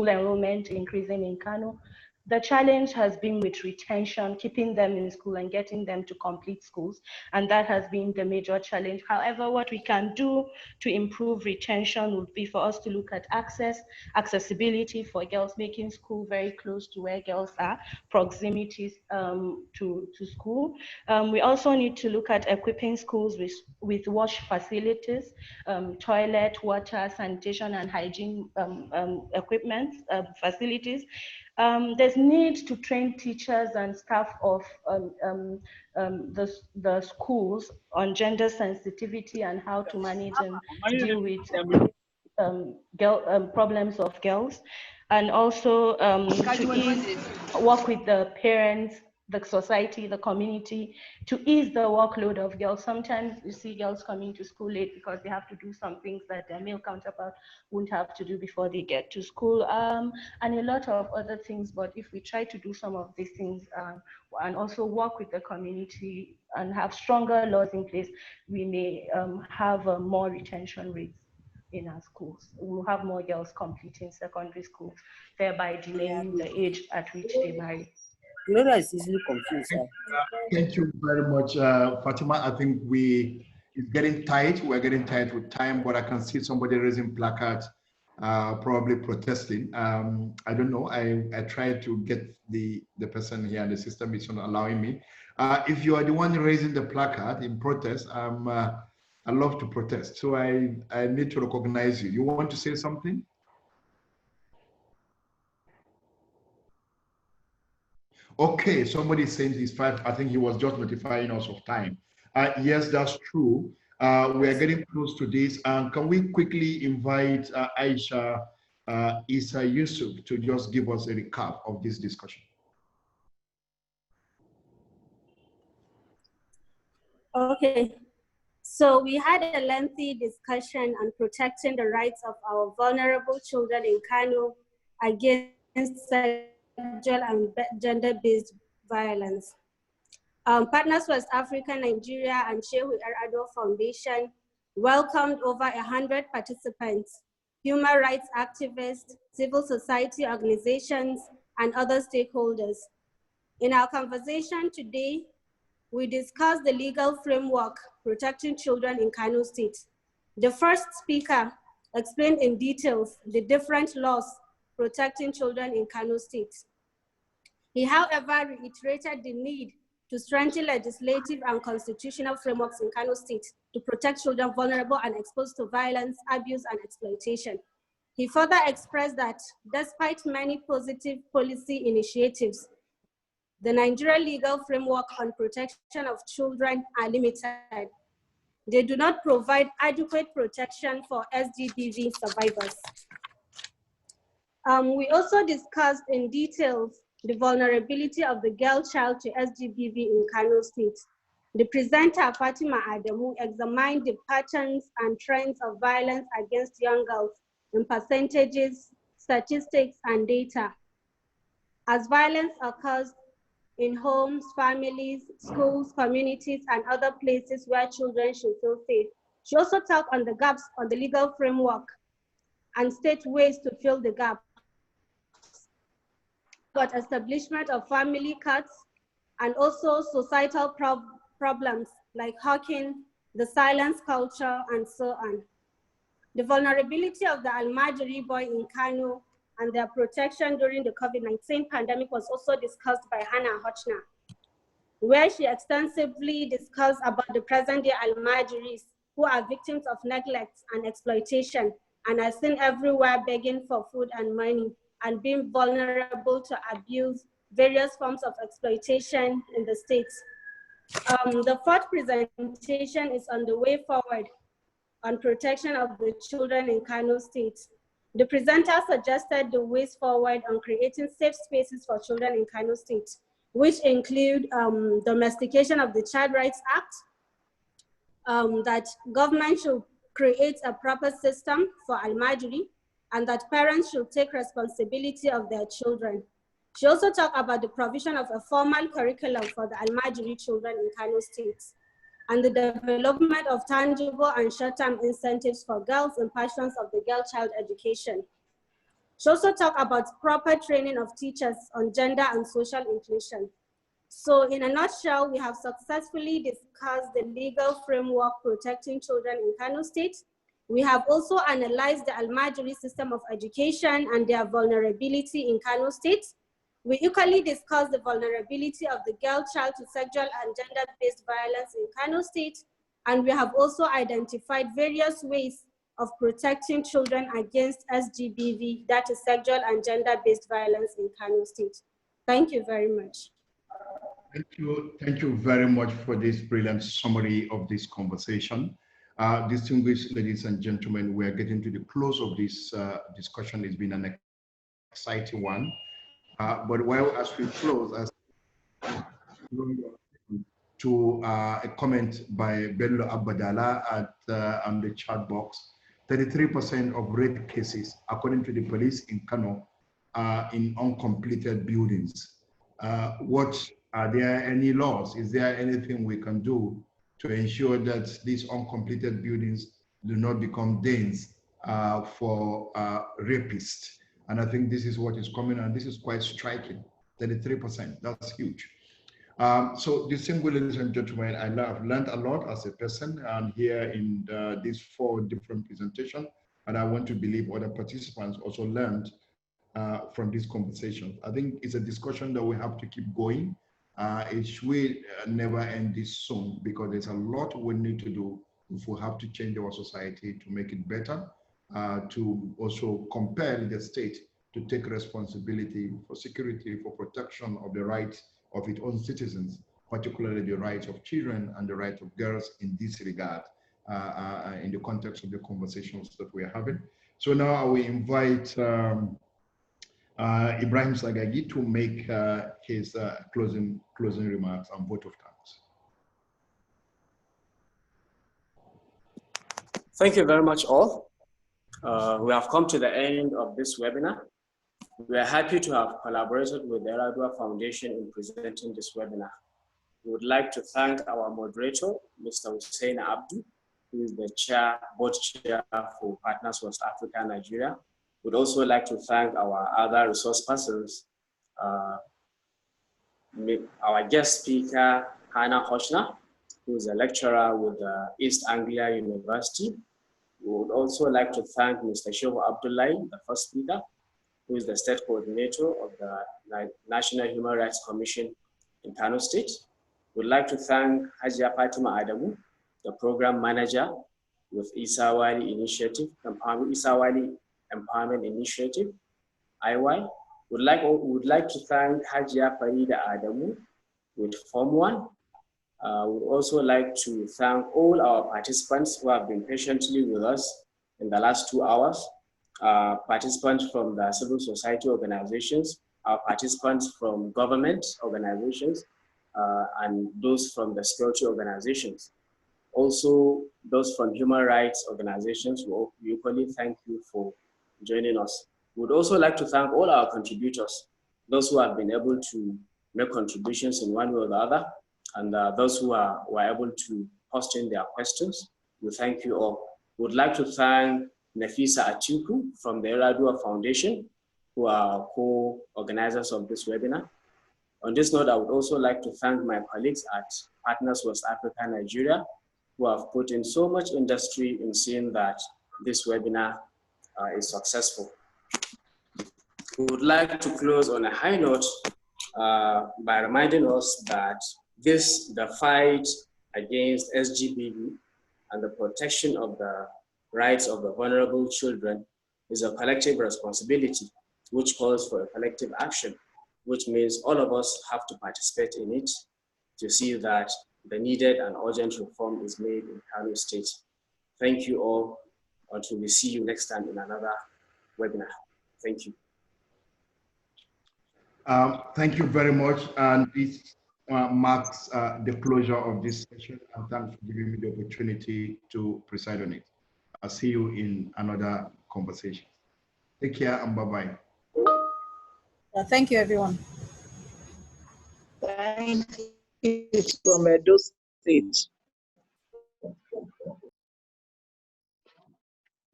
enrollment increasing in Kano. The challenge has been with retention, keeping them in school and getting them to complete schools. And that has been the major challenge. However, what we can do to improve retention would be for us to look at accessibility for girls, making school very close to where girls are, proximities to school. We also need to look at equipping schools with wash facilities, toilet, water, sanitation, and hygiene equipment facilities. There's need to train teachers and staff of the schools on gender sensitivity and how to manage and deal with problems of girls, and also to work with the parents, the society, the community, to ease the workload of girls. Sometimes you see girls coming to school late because they have to do some things that their male counterpart won't have to do before they get to school, and a lot of other things. But if we try to do some of these things and also work with the community and have stronger laws in place, we may have more retention rates in our schools. We'll have more girls completing secondary school, thereby delaying the age at which they marry. You know that is easily confused. Thank you very much, Fatima. I think it's getting tight. We're getting tight with time, but I can see somebody raising placards, probably protesting. I don't know. I tried to get the person here, and the system is not allowing me. If you are the one raising the placard in protest, I love to protest. So I need to recognize you. You want to say something? Okay, somebody is saying he's 5. I think he was just notifying us of time. Yes, that's true. We are getting close to this. Can we quickly invite Aisha Isa Yusuf to just give us a recap of this discussion? Okay, so we had a lengthy discussion on protecting the rights of our vulnerable children in Kano against sexual and gender-based violence. Partners West Africa, Nigeria, and Shehu Foundation welcomed over 100 participants, human rights activists, civil society organizations, and other stakeholders. In our conversation today, we discussed the legal framework protecting children in Kano State. The first speaker explained in details the different laws protecting children in Kano State. He, however, reiterated the need to strengthen legislative and constitutional frameworks in Kano State to protect children vulnerable and exposed to violence, abuse, and exploitation. He further expressed that despite many positive policy initiatives, the Nigerian legal framework on protection of children are limited. They do not provide adequate protection for SGBV survivors. We also discussed in detail the vulnerability of the girl child to SGBV in Kano State. The presenter, Fatima Adamu, examined the patterns and trends of violence against young girls in percentages, statistics, and data. As violence occurs in homes, families, schools, communities, and other places where children should feel safe. She also talked on the gaps on the legal framework and state ways to fill the gaps. About establishment of family cuts and also societal problems like hawking, the silence culture, and so on. The vulnerability of the Almajiri boy in Kano and their protection during the COVID-19 pandemic was also discussed by Hannah Hotchner, where she extensively discussed about the present-day Almajiris who are victims of neglect and exploitation and are seen everywhere begging for food and money and being vulnerable to abuse, various forms of exploitation in the states. The fourth presentation is on the way forward on protection of the children in Kano State. The presenter suggested the ways forward on creating safe spaces for children in Kano State, which include domestication of the Child Rights Act, that government should create a proper system for Almajiri, and that parents should take responsibility of their children. She also talked about the provision of a formal curriculum for the Almajiri children in Kano State, and the development of tangible and short-term incentives for girls in passions of the girl-child education. She also talked about proper training of teachers on gender and social inclusion. So in a nutshell, we have successfully discussed the legal framework protecting children in Kano State. We have also analyzed the Almajiri system of education and their vulnerability in Kano State. We equally discussed the vulnerability of the girl child to sexual and gender-based violence in Kano State. And we have also identified various ways of protecting children against SGBV, that is sexual and gender-based violence in Kano State. Thank you very much. Thank you very much for this brilliant summary of this conversation. Distinguished ladies and gentlemen, we are getting to the close of this discussion. It's been an exciting one. But while as we close, to a comment by Bello Abadala on the chat box, 33% of rape cases, according to the police in Kano, are in uncompleted buildings. Are there any laws? Is there anything we can do to ensure that these uncompleted buildings do not become dens for rapists? And I think this is what is coming, and this is quite striking, 33%, that's huge. So distinguished ladies and gentlemen, I've learned a lot as a person and here in these 4 different presentations, and I want to believe other participants also learned from this conversation. I think it's a discussion that we have to keep going. It will never end this soon because there's a lot we need to do if we have to change our society to make it better, to also compel the state to take responsibility for security, for protection of the rights of its own citizens, particularly the rights of children and the rights of girls in this regard, in the context of the conversations that we are having. So now I will invite Ibrahim Sagagi to make his closing remarks and vote of thanks. Thank you very much all. We have come to the end of this webinar. We are happy to have collaborated with the Eradua Foundation in presenting this webinar. We would like to thank our moderator, Mr. Hussein Abdu, who is the board chair for Partners West Africa, Nigeria. We'd also like to thank our other resource persons, our guest speaker, Hannah Hotchner, who is a lecturer with East Anglia University. We would also like to thank Mr. Shehu Abdullahi, the first speaker, who is the state coordinator of the National Human Rights Commission in Kano State. We'd like to thank Hajia Fatima Adamu, the program manager with Isawali Initiative, Isawali Empowerment Initiative, IY. Would like to thank Hajia Farida Adamu with Form 1. Would also like to thank all our participants who have been patiently with us in the last 2 hours. Participants from the civil society organizations, our participants from government organizations, and those from the security organizations. Also, those from human rights organizations, we equally thank you for joining us. We would also like to thank all our contributors, those who have been able to make contributions in one way or the other, and those who were able to post in their questions. We thank you all. We would like to thank Nafisa Atiku from the Eradua Foundation, who are co-organizers of this webinar. On this note, I would also like to thank my colleagues at Partners West Africa, Nigeria, who have put in so much industry in seeing that this webinar is successful. We would like to close on a high note by reminding us that the fight against SGBV and the protection of the rights of the vulnerable children is a collective responsibility, which calls for a collective action, which means all of us have to participate in it to see that the needed and urgent reform is made in Kano State. Thank you all, until we see you next time in another webinar. Thank you. Thank you very much. And this marks the closure of this session. And thanks for giving me the opportunity to preside on it. I'll see you in another conversation. Take care and bye-bye. Thank you, everyone. Thank you from Edo State.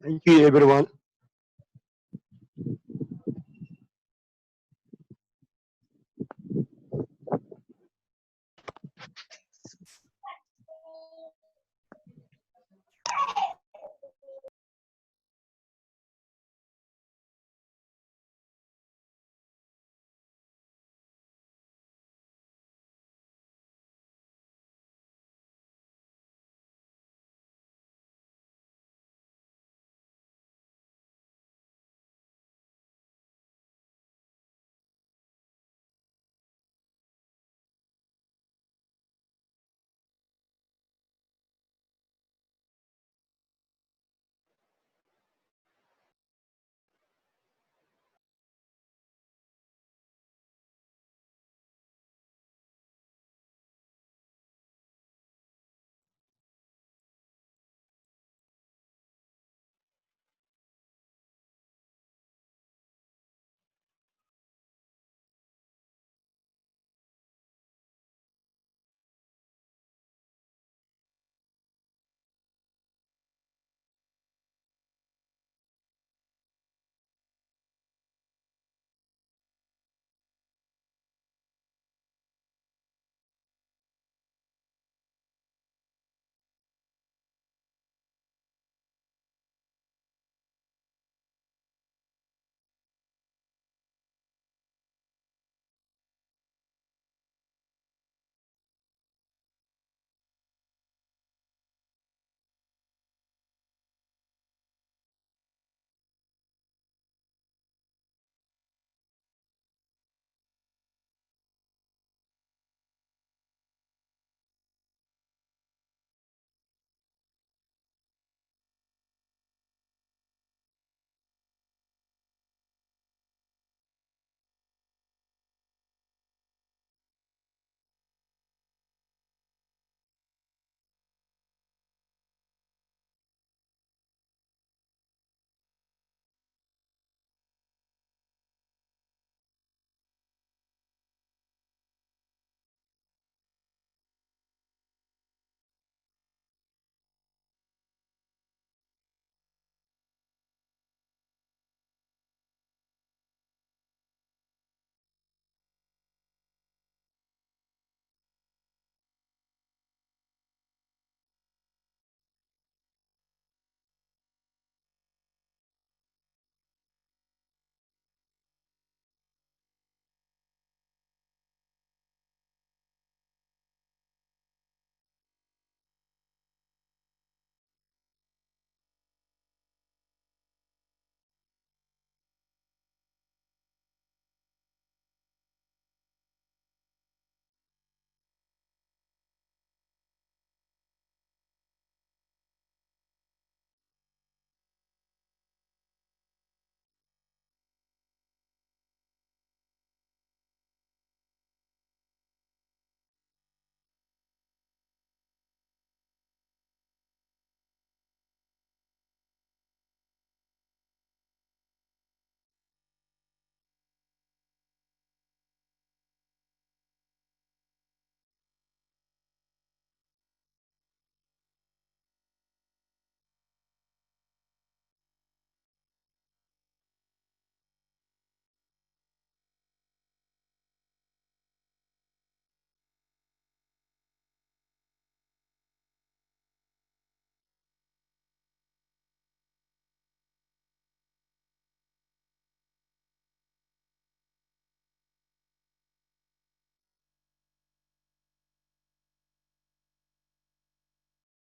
Thank you, everyone.